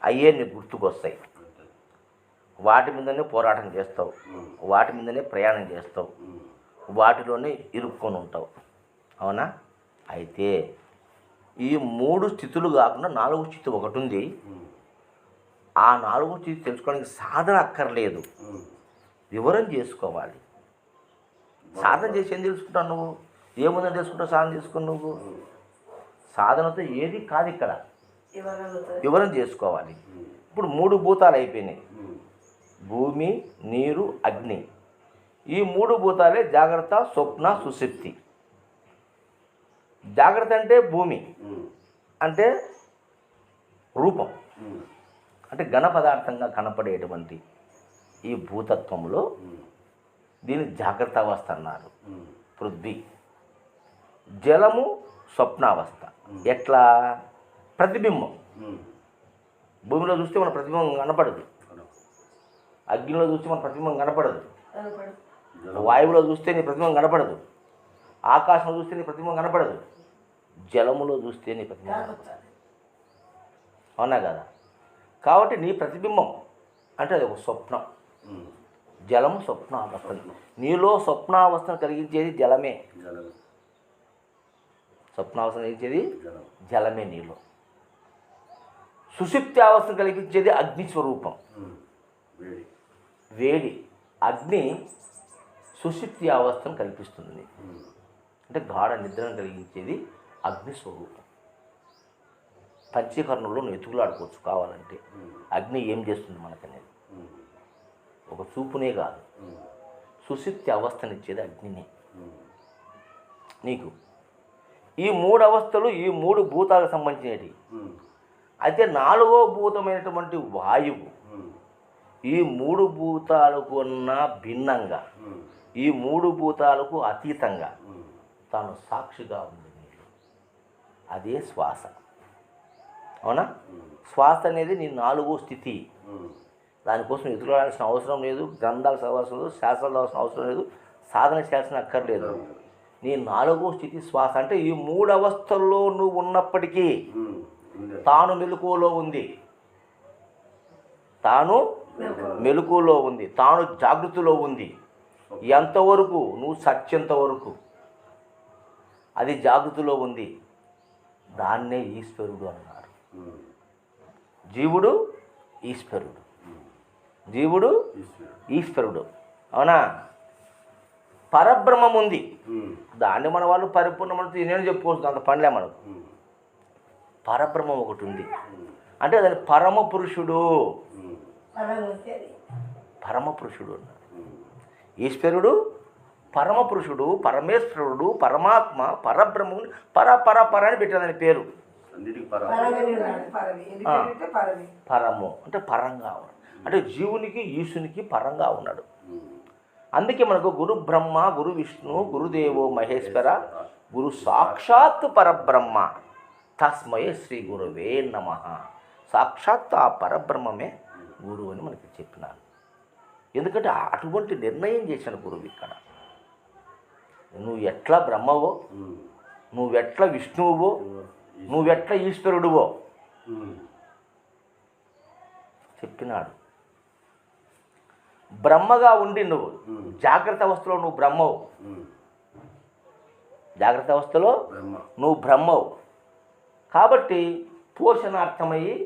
అయ్యే నీకు గుర్తుకొస్తాయి. వాటి మీదనే పోరాటం చేస్తావు, వాటి మీదనే ప్రయాణం చేస్తావు, వాటిలోనే ఇరుక్కొని ఉంటావు. అవునా? అయితే ఈ 3 స్థితులు కాకుండా 4వ స్థితి ఒకటి ఉంది. ఆ 4వ స్థితి తెలుసుకోవడానికి సాధన అక్కర్లేదు, వివరం చేసుకోవాలి. సాధన చేసి ఏం తెలుసుకుంటావు నువ్వు? ఏముందని తెలుసుకుంటావు? సాధన చేసుకుని నువ్వు సాధనతో ఏది కాదు, ఇక్కడ వివరం చేసుకోవాలి. ఇప్పుడు 3 భూతాలు అయిపోయినాయి: భూమి, నీరు, అగ్ని. ఈ 3 భూతాలే జాగ్రత్త, స్వప్న, సుషుప్తి. జాగ్రత్త అంటే భూమి, అంటే రూపం. అంటే ఘన పదార్థంగా కనపడేటువంటి ఈ భూతత్వంలో దీన్ని జాగ్రత్త అవస్థ అన్నారు. పృథ్వీ. జలము స్వప్నావస్థ. ఎట్లా? ప్రతిబింబం. భూమిలో చూస్తే మన ప్రతిబింబం కనపడదు, అగ్నిలో చూస్తే మన ప్రతిబింబం కనపడదు, వాయువులో చూస్తే నీ ప్రతిబింబం కనపడదు, ఆకాశంలో చూస్తే నీ ప్రతిబింబం కనపడదు, జలములో చూస్తే నీ ప్రతిబింబం కనపడదు. అవునా కదా? కాబట్టి నీ ప్రతిబింబం అంటే అది ఒక స్వప్నం. జలము స్వప్నావస్థ. నీలో స్వప్నావస్థను కలిగించేది జలమే. స్వప్నావస్థను కలిగించేది జలమే నీలో. సుషుప్తి అవస్థను కలిగించేది అగ్ని స్వరూపం, వేడి. అగ్ని సుషుప్తి అవస్థను కల్పిస్తుంది. అంటే గాఢ నిద్రను కలిగించేది అగ్ని స్వరూపం. పంచీకరణలో నువ్వు ఎతుకులాడుకోవచ్చు కావాలంటే. అగ్ని ఏం చేస్తుంది మనకనేది ఒక చూపునే కాదు, సుషుప్తి అవస్థనిచ్చేది అగ్నిని నీకు. ఈ 3 అవస్థలు ఈ 3 భూతాలకు సంబంధించినవి. అయితే 4వ భూతమైనటువంటి వాయువు ఈ 3 భూతాలకు ఉన్న భిన్నంగా, ఈ 3 భూతాలకు అతీతంగా తాను సాక్షిగా ఉంది. అదే శ్వాస. అవునా? శ్వాస అనేది నీ 4వ స్థితి. దానికోసం ఎదురులాడాల్సిన అవసరం లేదు, గ్రంథాలు చదవాల్సిన లేదు, శాస్త్రాలు చదవాల్సిన అవసరం లేదు, సాధన చేయాల్సిన అక్కర్లేదు. నీ 4వ స్థితి శ్వాస. అంటే ఈ 3 అవస్థల్లో నువ్వు ఉన్నప్పటికీ తాను మెలకువలో ఉంది, తాను మెలకువలో ఉంది, తాను జాగృతిలో ఉంది. ఎంతవరకు? నువ్వు సత్యంత వరకు అది జాగృతిలో ఉంది. దాన్నే ఈశ్వరుడు అన్నారు. జీవుడు ఈశ్వరుడు, జీవుడు ఈశ్వరుడు. అవునా? పరబ్రహ్మం ఉంది, దాన్ని మన వాళ్ళు పరిపూర్ణమని నేను చెప్పుకోవచ్చు, అంత పనిలే మనకు. పరబ్రహ్మం ఒకటి ఉంది, అంటే దాని పరమ పురుషుడు. పరమ పురుషుడు అన్నారు. ఈశ్వరుడు, పరమ పురుషుడు, పరమేశ్వరుడు, పరమాత్మ, పరబ్రహ్మం, పర అని పెట్టాదని పేరు. పరము అంటే పరంగా ఉన్నాడు, అంటే జీవునికి ఈశ్వరునికి పరంగా ఉన్నాడు. అందుకే మనకు గురు బ్రహ్మ, గురు విష్ణు, గురుదేవో మహేశ్వర, గురు సాక్షాత్ పరబ్రహ్మ, తస్మయ శ్రీ గురువే నమః. సాక్షాత్ ఆ పరబ్రహ్మమే గురువు అని మనకి చెప్పినాను. ఎందుకంటే అటువంటి నిర్ణయం చేశాను గురువు ఇక్కడ. నువ్వు ఎట్లా బ్రహ్మవో, నువ్వెట్లా విష్ణువువో, నువ్వెట్లా ఈశ్వరుడువో చెప్పినాడు. బ్రహ్మగా ఉండి నువ్వు జాగ్రత్త అవస్థలో నువ్వు బ్రహ్మవు, జాగ్రత్త అవస్థలో నువ్వు బ్రహ్మవు. కాబట్టి పోషణార్థమయ్యి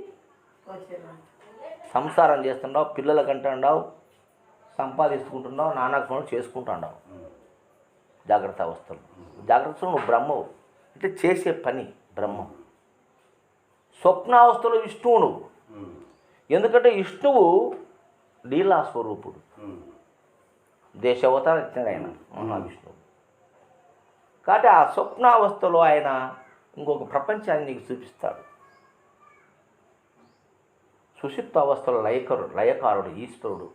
సంసారం చేస్తున్నావు, పిల్లలకు అంటున్నావు, సంపాదించుకుంటున్నావు, నానా పనులు చేసుకుంటున్నావు. జాగ్రత్త అవస్థలో, జాగ్రత్తలో నువ్వు బ్రహ్మవు, అంటే చేసే పని బ్రహ్మం. స్వప్నావస్థలో విష్ణువు నువ్వు, ఎందుకంటే విష్ణువు లీలా స్వరూపుడు, దేశావతారం ఇచ్చాడు ఆయన మహావిష్ణువు. కాబట్టి ఆ స్వప్నావస్థలో ఆయన ఇంకొక ప్రపంచాన్ని నీకు చూపిస్తాడు. సుషుప్త అవస్థలో లయకారుడు ఈశ్వరుడు,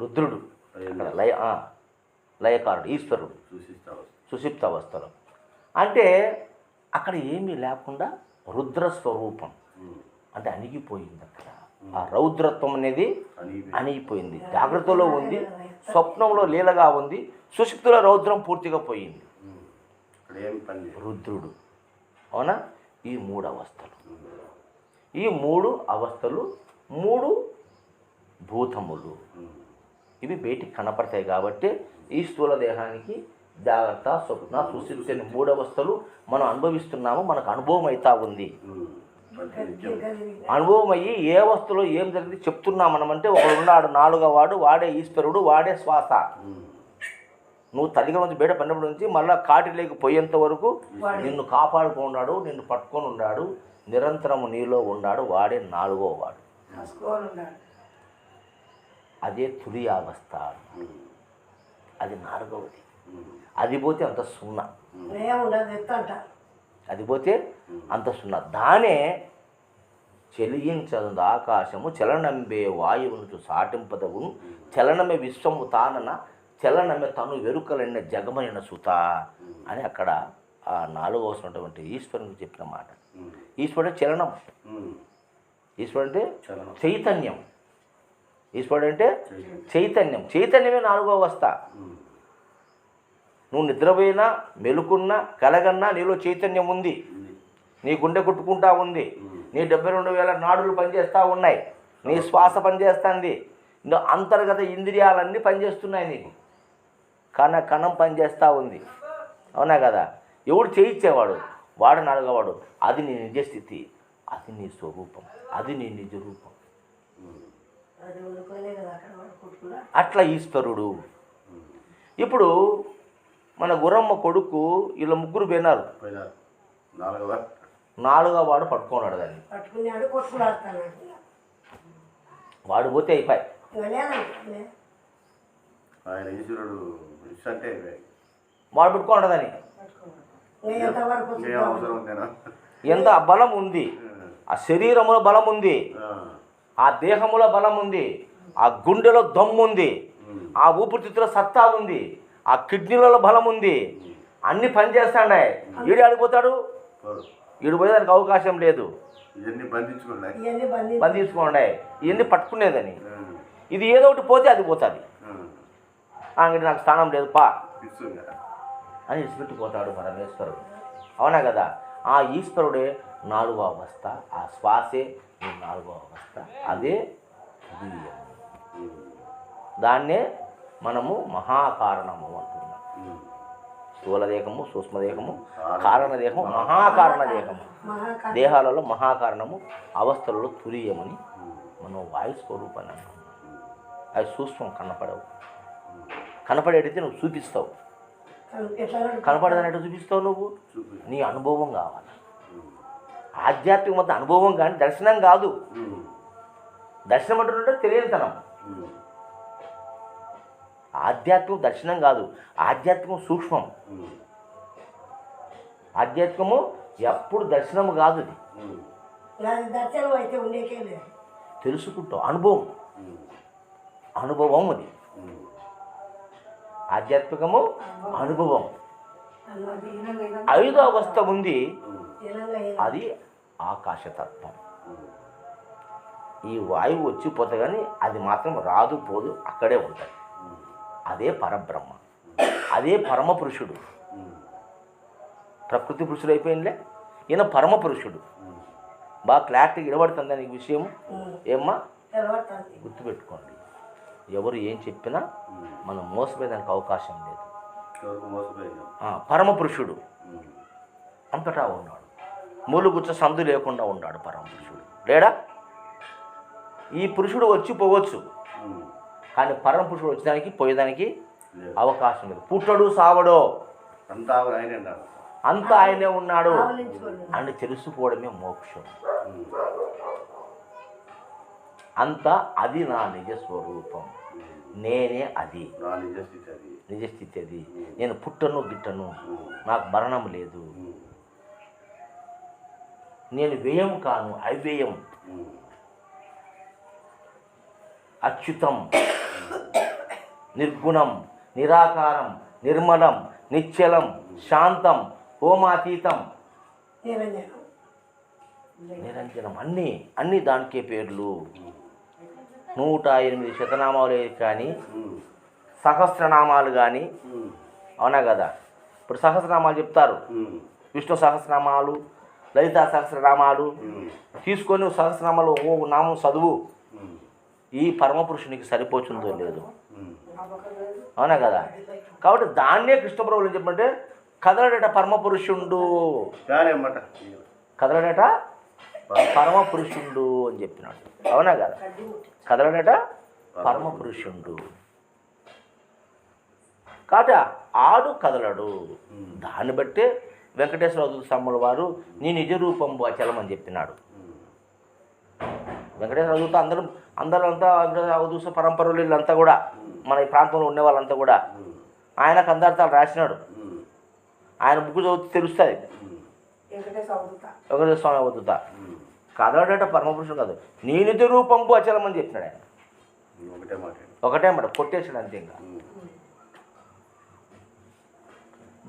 రుద్రుడు. అక్కడ లయకారుడు ఈశ్వరుడు సుషుప్త అవస్థలో. అంటే అక్కడ ఏమీ లేకుండా రుద్రస్వరూపం, అంటే అణిగిపోయింది. అక్కడ ఆ రౌద్రత్వం అనేది అణిగిపోయింది. జాగ్రత్తలో ఉంది, స్వప్నంలో లీలగా ఉంది, సుషుప్తిలో రౌద్రం పూర్తిగా పోయింది. రుద్రుడు. అవునా? ఈ 3 అవస్థలు, ఈ 3 అవస్థలు 3 భూతములు. ఇవి బయటికి కనపడతాయి. కాబట్టి ఈ స్థూల దేహానికి జాగ్రత్త, స్వప్న, సుషుప్తి అనే 3 అవస్థలు మనం అనుభవిస్తున్నాము. మనకు అనుభవం అవుతా ఉంది. అనుభవం అయ్యి ఏ అవస్థలో ఏం జరిగింది చెప్తున్నాం మనమంటే, ఒకడు ఉన్నాడు 4వ వాడు, వాడే ఈశ్వరుడు, వాడే శ్వాస. నువ్వు తల్లిగా నుంచి బయట పడినప్పటి నుంచి మళ్ళీ కాటిలోకి పోయేంత వరకు నిన్ను కాపాడుకున్నాడు, నిన్ను పట్టుకొని ఉన్నాడు, నిరంతరము నీలో ఉన్నాడు. వాడే 4వ వాడు. అదే తుది అవస్థ, అది 4వది. అది పోతే అంత సున్నా, అది పోతే అంత సున్నా. దానే చెలియించదు ఆకాశము చలనంబే వాయువును సాటింపదవును చలనమే విశ్వము తానన చలనమే తను వెరుకలైన జగమైన సుత అని అక్కడ ఆ 4వ వస్తున్నటువంటి ఈశ్వరునికి చెప్పిన మాట. ఈశ్వరుడు చలనం, ఈశ్వరుడు అంటే చైతన్యం, ఈశ్వరుడు అంటే చైతన్యం, చైతన్యమే 4వ అవస్థ. నువ్వు నిద్రపోయినా మెలుకున్నా కలగన్నా నీలో చైతన్యం ఉంది, నీ గుండె కొట్టుకుంటా ఉంది, నీ 72,000 నాడులు పనిచేస్తూ ఉన్నాయి, నీ శ్వాస పనిచేస్తుంది, అంతర్గత ఇంద్రియాలన్నీ పనిచేస్తున్నాయి, నీకు కణం పనిచేస్తూ ఉంది. అవునా కదా? ఎవడు చేయించేవాడు? వాడు 4వవాడు. అది నీ నిజస్థితి, అది నీ స్వరూపం, అది నీ నిజ రూపం. అట్లా ఈశ్వరుడు. ఇప్పుడు మన గురమ్మ కొడుకు వీళ్ళ ముగ్గురు పోయినారు, 4వవాడు పట్టుకున్నాడు దాన్ని. వాడు పోతే అయిపోయి. ఆయన ఈశ్వరుడు అంటే వాడు పట్టుకున్నాడు దాన్ని. ఎంత బలం ఉంది ఆ శరీరములో, బలం ఉంది ఆ దేహములో, బలం ఉంది ఆ గుండెలో దమ్ము ఉంది, ఆ ఊపిరితిత్తులో సత్తా ఉంది, ఆ కిడ్నీలలో బలం ఉంది, అన్ని పనిచేస్తాడే. ఈడు ఆడిపోతాడు, ఈడు పోయేదానికి అవకాశం లేదు. బంధించుకోండి, ఇవన్నీ పట్టుకునేదని. ఇది ఏదో ఒకటి పోతే అది పోతుంది. అంగడి నాకు స్థానం లేదు పా అని విడిచిపెట్టిపోతాడు పరమేశ్వరుడు. అవునా కదా? ఆ ఈశ్వరుడే 4వ అవస్థ, ఆ శ్వాసే 4వ అవస్థ, అదే తురీయం. దాన్నే మనము మహాకారణము అంటున్నాం. స్థూలదేహము, సూక్ష్మదేహము, కారణదేహము, మహాకారణదేహము. దేహాలలో మహాకారణము, అవస్థలలో తురీయమని మనం వాయు స్వరూపాన్ని అంటున్నాం. అవి సూక్ష్మం కనపడవు, కనపడేటైతే నువ్వు చూపిస్తావు, కనపడదనేట్టు చూపిస్తావు నువ్వు. నీ అనుభవం కావాలి. ఆధ్యాత్మిక మొత్తం అనుభవం కానీ దర్శనం కాదు. దర్శనం అంటుంటే తెలియనితనం. ఆధ్యాత్మిక దర్శనం కాదు, ఆధ్యాత్మికం సూక్ష్మం. ఆధ్యాత్మికము ఎప్పుడు దర్శనము కాదు, అది తెలుసుకుంటావు. అనుభవం, అనుభవం అది. ఆధ్యాత్మికము అనుభవం. 5వ అవస్థ ఉంది, అది ఆకాశతత్వం. ఈ వాయువు వచ్చిపోతే కానీ అది మాత్రం రాదు పోదు, అక్కడే ఉంటుంది. అదే పరబ్రహ్మ, అదే పరమపురుషుడు. ప్రకృతి పురుషుడు అయిపోయిందిలే, ఈయన పరమపురుషుడు. బాగా క్లారిటీగా విడబడుతుందా నీకు విషయం? ఏమ్మా గుర్తుపెట్టుకోండి. ఎవరు ఏం చెప్పినా మనం మోసపోయేదానికి అవకాశం లేదు. పరమపురుషుడు అంతటా ఉన్నాడు, మూలుగుచ్చ సందు లేకుండా ఉన్నాడు పరమపురుషుడు. లేడా? ఈ పురుషుడు వచ్చి పోవచ్చు, కానీ పరమపురుషుడు వచ్చేదానికి పోయేదానికి అవకాశం లేదు. పుట్టడు సావడో అంతా ఆయనే ఉన్నాడు అని తెలుసుకోవడమే మోక్షం. అంతా అది నా నిజ స్వరూపం, నేనే అది, నిజస్థితి అది. నేను పుట్టను గిట్టను, నాకు మరణం లేదు, నేను వ్యయం కాను, అవ్యయం, అచ్యుతం, నిర్గుణం, నిరాకారం, నిర్మలం, నిశ్చలం, శాంతం, హోమాతీతం, నిరంజనం. అన్నీ దానికే పేర్లు. 108 శతనామాలు కానీ సహస్రనామాలు కానీ. అవునా కదా? ఇప్పుడు సహస్రనామాలు చెప్తారు, విష్ణు సహస్రనామాలు, లలితా సహస్రనామాలు తీసుకొని సహస్రనామాలు ఓ నామం చదువు. ఈ పరమపురుషునికి సరిపోతుందో లేదు. అవునా కదా? కాబట్టి దాన్నే కృష్ణప్రభులు చెప్పంటే కదలడట పరమపురుషుండు, కదలడట పరమపురుషుండు అని చెప్పినాడు. అవునా కదా? కదలడట పరమపురుషుండు. కాబట్టి ఆడు కదలడు. దాన్ని బట్టే వెంకటేశ్వర స్వాముల వారు నీ నిజ రూపం అచలమని చెప్పినాడు. వెంకటేశ్వర దూత అందరంతా అవధూత పరంపరలు వీళ్ళంతా కూడా, మన ఈ ప్రాంతంలో ఉండే వాళ్ళంతా కూడా ఆయనకు అందర్థాలు రాసినాడు. ఆయన బుక్ చదివితే తెలుస్తుంది వెంకటేశ్వర స్వామి అవధూత. కదలడట పరమపురుషుడు కాదు, నీ నిజ రూపంపు అచలమని చెప్పినాడు ఆయన. ఒకటే మాట కొట్టేసాడు అంతే. ఇంకా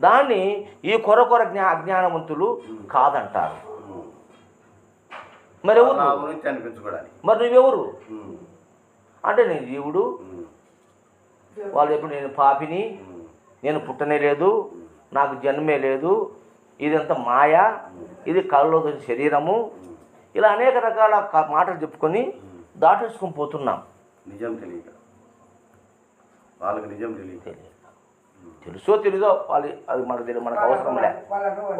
దాన్ని ఈ కొర అజ్ఞానవంతులు కాదంటారు. మరి ఎవరు? మరి నువ్వెవరు అంటే నేను జీవుడు, వాళ్ళు ఎప్పుడు నేను పాపిని, నేను పుట్టనే లేదు, నాకు జన్మే లేదు, ఇదంతా మాయ, ఇది కళ్ళలో శరీరము, ఇలా అనేక రకాల మాటలు చెప్పుకొని దాటేసుకొని పోతున్నాం. నిజం తెలియక వాళ్ళకి నిజం తెలియక తెలుసో తెలీదో వాళ్ళు, అది మనకు తెలియదు, మనకు అవసరం లే.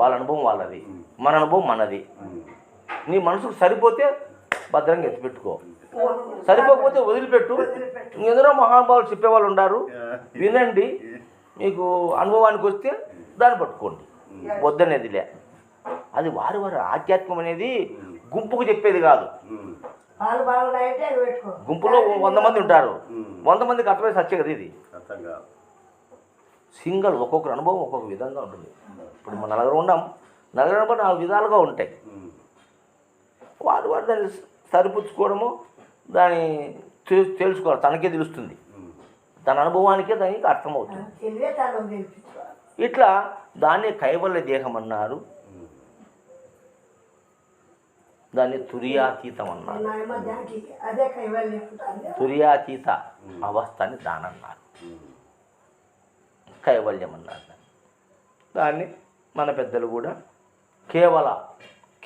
వాళ్ళ అనుభవం వాళ్ళది, మన అనుభవం మనది. నీ మనసుకు సరిపోతే భద్రంగా ఎత్తిపెట్టుకో, సరిపోకపోతే వదిలిపెట్టు. ఎందరో మహానుభావులు చెప్పేవాళ్ళు ఉన్నారు, వినండి. మీకు అనుభవానికి వస్తే దాన్ని పట్టుకోండి, వద్దనేదిలే. అది వారి ఆధ్యాత్మం అనేది గుంపుకు చెప్పేది కాదు. గుంపులో 100 మంది ఉంటారు, 100 మందికి అర్థమై సత్య కదా ఇది. సింగల్ ఒక్కొక్కరు అనుభవం ఒక్కొక్క విధంగా ఉంటుంది. ఇప్పుడు మన నలుగురు ఉన్నాం, నలుగురు అనుభవం 4 విధాలుగా ఉంటాయి. వారు దాన్ని సరిపుచ్చుకోవడము, దాన్ని తెలుసుకోవాలి, తనకే తెలుస్తుంది, తన అనుభవానికే దానికి అర్థమవుతుంది. ఇట్లా దాన్ని కైవల్య దేహం అన్నారు, దాన్ని తుర్యాతీతం అన్నారు. తుర్యాతీత అవస్థ అని దాని అన్నారు, కైవల్యం అన్నారు. దాన్ని మన పెద్దలు కూడా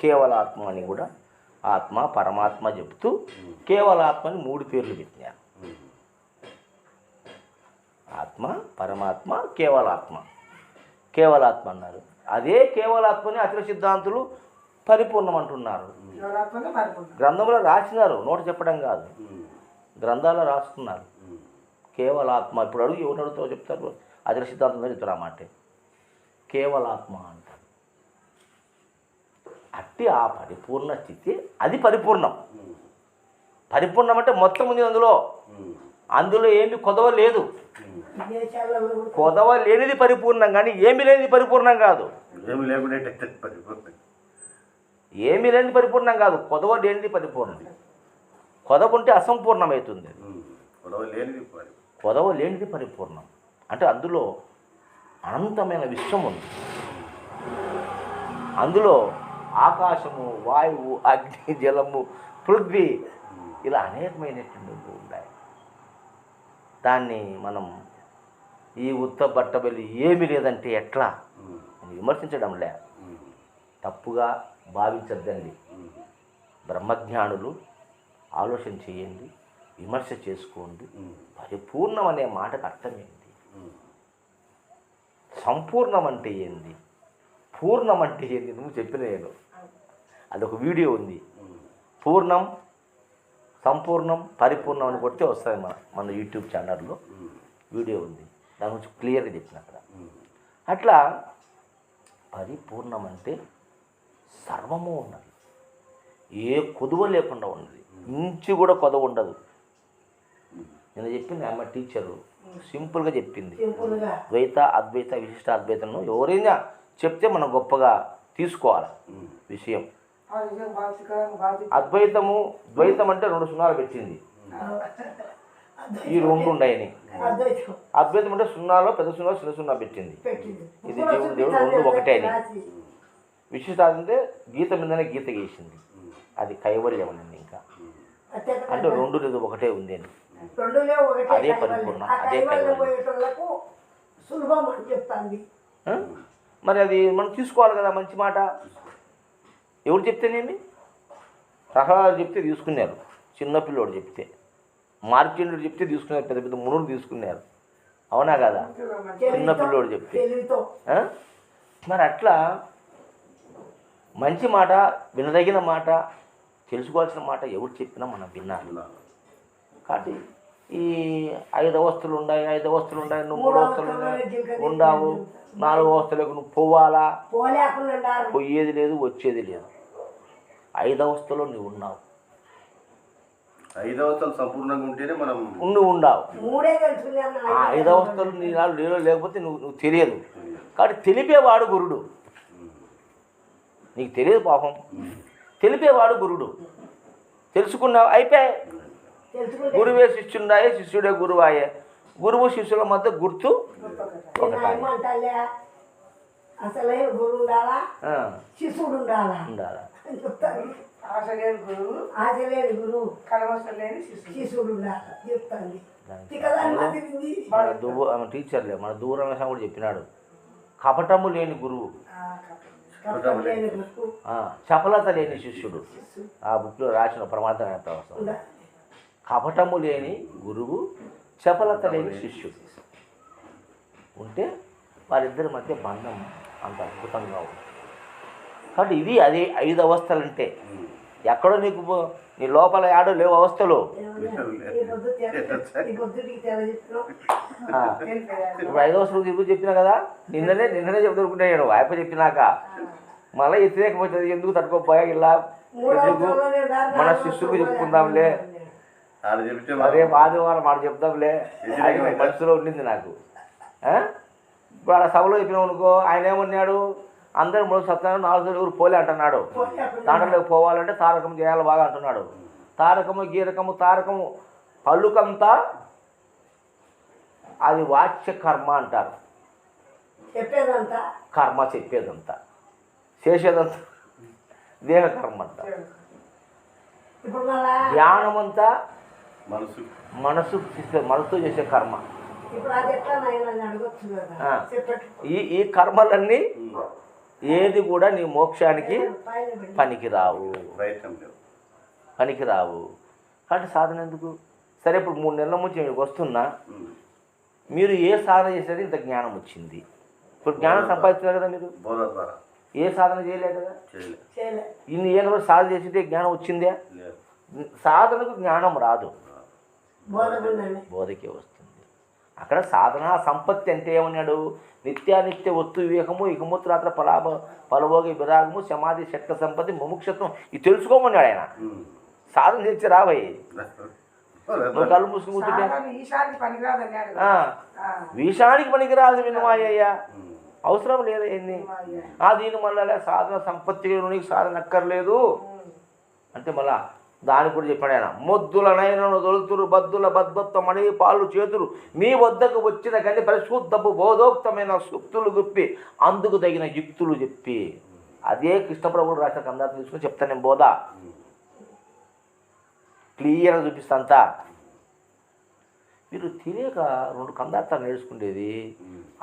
కేవలాత్మ అని కూడా, ఆత్మ పరమాత్మ చెప్తూ కేవలాత్మని 3 పేర్లు పెట్టినారు. ఆత్మ, పరమాత్మ, కేవలాత్మ అన్నారు. అదే కేవలాత్మని అచల సిద్ధాంతులు పరిపూర్ణం అంటున్నారు. గ్రంథంలో రాసినారు, నోట చెప్పడం కాదు, గ్రంథాల్లో రాసుకున్నారు. కేవలాత్మ ఇప్పుడు అడుగు, ఎవరు అడుగుతారో చెప్తారు, అచల సిద్ధాంతం చెప్తారు ఆ మాట, కేవలాత్మ అంటారు. అట్టి ఆ పరిపూర్ణ స్థితి, అది పరిపూర్ణం. పరిపూర్ణం అంటే మొత్తం ఉంది అందులో ఏమి కొదవ లేదు. కొదవ లేనిది పరిపూర్ణం, కానీ ఏమి లేనిది పరిపూర్ణం కాదు. ఏమి లేనిది పరిపూర్ణం కాదు, కొదవ లేనిది పరిపూర్ణం. కొదవ ఉంటే అసంపూర్ణమవుతుంది, కొదవ లేనిది పరిపూర్ణం. అంటే అందులో అనంతమైన విశ్వం ఉంది. అందులో ఆకాశము, వాయువు, అగ్ని, జలము, పృథ్వీ, ఇలా అనేకమైనటువంటి ఉన్నాయి. దాన్ని మనం ఈ ఉత్త బట్టబలి ఏమీ లేదంటే ఎట్లా విమర్శించడం లే, తప్పుగా భావించద్దండి. బ్రహ్మజ్ఞానులు ఆలోచన చేయండి, విమర్శ చేసుకోండి. పరిపూర్ణం అనే మాటకు అర్థం ఏంటి? సంపూర్ణం అంటే ఏంది? పూర్ణం అంటే ఏంది? నువ్వు చెప్పిన నేను అదొక వీడియో ఉంది, పూర్ణం, సంపూర్ణం, పరిపూర్ణం అని కొడితే వస్తుంది. మన యూట్యూబ్ ఛానల్లో వీడియో ఉంది, దాని గురించి క్లియర్గా చెప్పిన అక్కడ. అట్లా పరిపూర్ణం అంటే సర్వము ఉన్నది, ఏ కొదువ లేకుండా ఉన్నది, ఇంచు కూడా కొదవ ఉండదు. నేను చెప్పింది ఆమె టీచరు సింపుల్గా చెప్పింది. ద్వైత, అద్వైత, విశిష్ట అద్వైతంలో ఎవరైనా చెప్తే మనం గొప్పగా తీసుకోవాలి విషయం. అద్వైతము, ద్వైతం అంటే 2 సున్నాలు పెట్టింది, ఈ 2 ఉన్నాయని. అద్వైతం అంటే సున్నాలో పెద్ద సున్నా, చిన్న సున్నా పెట్టింది, ఇది దేవుడు 2 ఒకటే అని. విశిష్ట అంటే గీత మీదనే గీత గీసింది, అది కైవల్యం అని. ఇంకా అంటే 2 లేదు, ఒకటే ఉంది అని. అదే పరిపూర్ణ, అదే కైవల్యం. మరి అది మనం తీసుకోవాలి కదా, మంచి మాట. ఎవరు చెప్తేనేమి? ప్రహ్లాదు చెప్తే తీసుకున్నారు, చిన్నపిల్లోడు చెప్తే, మార్కండేయుడు చెప్తే తీసుకున్నారు, పెద్ద పెద్ద మునులు తీసుకున్నారు, అవునా కదా? చిన్నపిల్లోడు చెప్తే. మరి అట్లా మంచి మాట, వినదగిన మాట, తెలుసుకోవాల్సిన మాట ఎవరు చెప్పినా మనం విన్నాను. కాబట్టి ఈ 5 అవస్థలు ఉన్నాయి, 5 అవస్థలు ఉన్నాయి, నువ్వు 3 అవస్థలు ఉండావు, 4 అవస్థలకు నువ్వు పోవాలా? పోయేది లేదు, వచ్చేది లేదు. 5 అవస్థలో నువ్వు ఉన్నావు. 5 అవస్థలు సంపూర్ణంగా ఉంటేనే మనం నువ్వు ఉండావు. 5 అవస్థలు నీ నాలో లేకపోతే నువ్వు తెలియదు. కాబట్టి తెలిపేవాడు గురుడు. నీకు తెలియదు పాపం, తెలిపేవాడు గురుడు. తెలుసుకున్నావు అయిపోయాయి. గురువే శిష్యుండాయే, శిష్యుడే గురువాయే. గురువు శిష్యుల మధ్య గుర్తు ఏమంటాలే అసలైన గురువు ఉండాలా శిష్యుడు ఉండాలా ఉండాలి. ఆశలేని గురువు కలవసలేని శిష్యుడు ఉండాలి చెప్తాను. మన టీచర్లే మన దూరం కూడా చెప్పినాడు, కపటము లేని గురువు, చపలత లేని శిష్యుడు. ఆ బుక్లో రాసిన ప్రమాదమైన ప్రవాసం. కపటము లేని గురువు, చపలత లేని శిష్యుడు ఉంటే వారిద్దరి మధ్య బంధం అంత అద్భుతంగా ఉంది. కాబట్టి ఇది అదే 5 అవస్థలు అంటే ఎక్కడో నీకు నీ లోపల యాడో లేవు అవస్థలు. ఇప్పుడు 5 అవస్థలు తిరుగు చెప్పినా కదా, నిన్ననే చెప్తునుకుంటే నేను వాయిప చెప్పినాక మళ్ళీ వ్యతిరేకపోతుంది. ఎందుకు తట్టుకోపోయా ఇలా ఎందుకు మన శిష్యులకు చెప్పుకుందాంలే, అదే ఆదివారం మాట చెప్దాంలే మనసులో ఉండింది నాకు. ఇప్పుడు ఆ సభలో చెప్పినావు అనుకో, ఆయన ఏమన్నాడు, అందరూ 3 సత్యాలు 4 ఎవరు పోలే అంటున్నాడు. దాంట్లోకి పోవాలంటే తారకం చేయాలి బాగా అంటున్నాడు. తారకము గీరకము తారకము పలుకంతా అది వాచ్య కర్మ అంటారు. చెప్పేదంతా కర్మ, చెప్పేదంతా చేసేదంతా దేహ కర్మ అంటారు. ధ్యానమంతా మనసుతో చేసే కర్మ. ఈ కర్మలన్నీ ఏది కూడా నీ మోక్షానికి పనికిరావు. కాబట్టి సాధన ఎందుకు? సరే, ఇప్పుడు 3 నెలల నుంచి మీకు వస్తున్నా, మీరు ఏ సాధన చేసినది ఇంత జ్ఞానం వచ్చింది. ఇప్పుడు జ్ఞానం సంపాదిస్తున్నారు కదా మీరు, ఏ సాధన చేయలే కదా. ఇన్ని ఏళ్ళ వరకు సాధన చేసింటే జ్ఞానం వచ్చిందే. సాధనకు జ్ఞానం రాదు, బోధకే వస్తుంది. అక్కడ సాధనా సంపత్తి అంటే ఏమన్నాడు? నిత్యానిత్య వస్తు వివేకము, ఇకమూత్రాత్ర ఫలభోగి విరాగము, సమాధి శక్త సంపత్తి, ముముక్షత్వం, ఇది తెలుసుకోమన్నాడు ఆయన. సాధన చేసి రాబోయి నువ్వు కళ్ళు మూసుకు కూర్చుంటే వీషానికి పనికిరాదు వినమాయ్యా, అవసరం లేదా ఏంది? దీని మళ్ళీ సాధన సంపత్తి నీకు సాధన అక్కర్లేదు అంటే మళ్ళా దానికి కూడా చెప్పాడు ఆయన. మొద్దులనైనను దొలుతురు బద్దుల బద్భత్వమణి పాలు చేతులు మీ వద్దకు వచ్చిన కానీ పరిశుద్ధపు బోధోక్తమైన సూక్తులు గుప్పి అందుకు తగిన యుక్తులు చెప్పి. అదే కృష్ణప్రభుడు రాసిన కందార్థం తీసుకుని చెప్తాను నేను. బోధ క్లియర్గా చూపిస్తా అంతా. మీరు తెలియక 2 కందార్థాలు నేర్చుకునేది,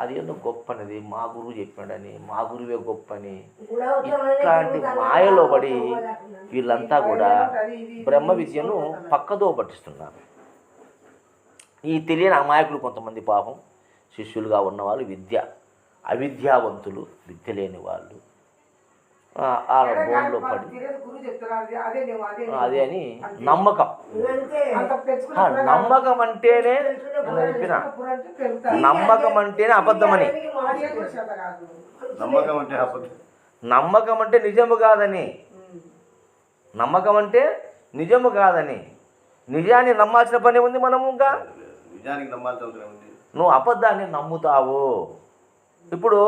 అది ఏదో గొప్ప అనేది, మా గురువు చెప్పాడని, మా గురువే గొప్ప అని, ఇట్లాంటి మాయలో పడి వీళ్ళంతా కూడా బ్రహ్మ విద్యను పక్కదో పట్టిస్తున్నారు. ఈ తెలియని అమాయకులు కొంతమంది పాపం శిష్యులుగా ఉన్నవాళ్ళు అవిద్యావంతులు, విద్య లేని వాళ్ళు వాళ్ళ బోన్లో పడి అదే అని నమ్మకం. నమ్మకం అంటేనే చెప్పిన నమ్మకం అంటేనే అబద్ధమని, నమ్మకం అంటే నిజము కాదని, నమ్మకం అంటే నిజము కాదని. నిజాన్ని నమ్మాల్సిన పని ఉంది మనము. ఇంకా నువ్వు అబద్ధాన్ని నమ్ముతావు. ఇప్పుడు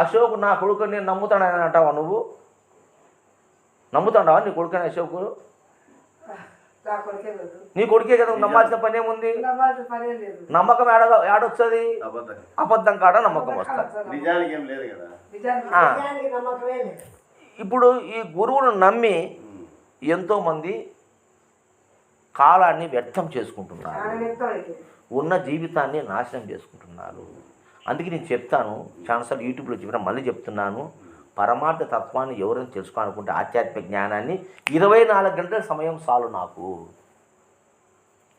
అశోక్ నా కొడుకు నేను నమ్ముతాడని అంటావా? నువ్వు నమ్ముతాడావా నీ కొడుకని? అశోక్ నీ కొడుకే కదా, నమ్మాల్సిన పని ఏముంది? నమ్మకం ఏడొస్తుంది? అబద్ధం కాడ నమ్మకం వస్తుంది. ఇప్పుడు ఈ గురువును నమ్మి ఎంతోమంది కాలాన్ని వ్యర్థం చేసుకుంటున్నారు, ఉన్న జీవితాన్ని నాశనం చేసుకుంటున్నారు. అందుకే నేను చెప్తాను, చాలాసార్లు యూట్యూబ్లో చెప్పిన, మళ్ళీ చెప్తున్నాను. పరమార్థ తత్వాన్ని ఎవరైనా తెలుసుకోవాలనుకుంటే ఆధ్యాత్మిక జ్ఞానాన్ని 24 గంటల సమయం చాలు నాకు.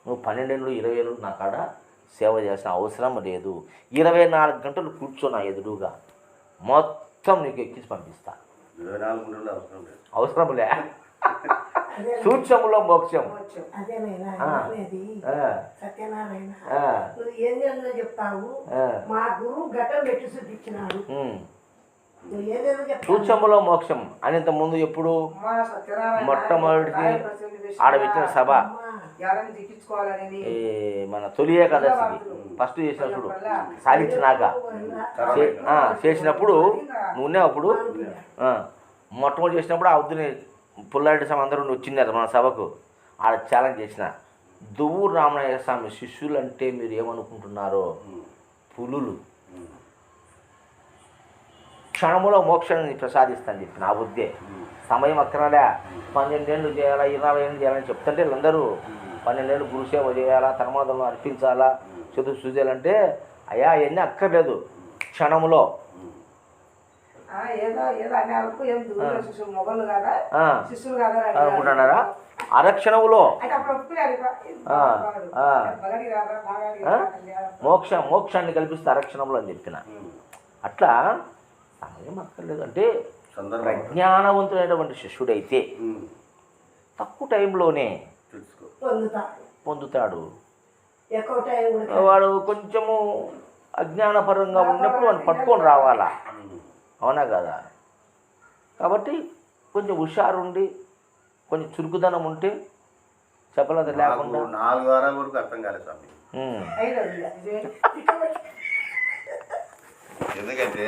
నువ్వు 12 ఏళ్ళు 20 ఏళ్ళు నా కాడ సేవ చేసిన అవసరం లేదు. 24 గంటలు కూర్చో నా ఎదురుగా, మొత్తం నీకు ఎక్కించి పంపిస్తా. అవసరం లే. సూక్ష్మములో మోక్షం. సూక్ష్మములో మోక్షం అనేంత ముందు ఎప్పుడు మొట్టమొదటిది ఆడబెట్టిన సభ మన తొలి ఏకాదశికి ఫస్ట్ చేసినప్పుడు సాధించినాక చేసినప్పుడు నువ్వు అప్పుడు మొట్టమొదటి చేసినప్పుడు ఆ వద్దుని పుల్లారెడ్డి స్వామి అందరూ వచ్చినారు మన సభకు. ఆడ ఛాలెంజ్ చేసిన, దువ్వూరు రామనాయక స్వామి శిష్యులు అంటే మీరు ఏమనుకుంటున్నారో, పులులు. క్షణములో మోక్షాన్ని ప్రసాదిస్తాను చెప్పి నా బుద్ధే. సమయం అక్కడలే 12 ఏళ్ళు చేయాలా, 20 ఏళ్ళు చేయాలని చెప్తుంటే వీళ్ళందరూ 12 ఏళ్ళు గురుసేవ చేయాలా, తర్మాదం అర్పించాలా, చతుర్సూజాలంటే అయ్యా అవన్నీ అక్కర్లేదు. క్షణములో అనుకుంటున్నారా? అరక్షణములో మోక్షాన్ని కల్పిస్తే అరక్షణంలో అని చెప్పిన. అట్లా సమయం అక్కర్లేదు. అంటే ప్రజ్ఞానవంతుడైనటువంటి శిష్యుడైతే తక్కువ టైంలోనే పొందుతాడు. వాడు కొంచెము అజ్ఞానపరంగా ఉన్నప్పుడు వాడిని పట్టుకొని రావాలా, అవునా కదా? కాబట్టి కొంచెం హుషారుండి కొంచెం చురుకుదనం ఉంటే చెప్పలేదు లేకుండా 4 వారాల వరకు అర్థం కాలేదు స్వామి. ఎందుకంటే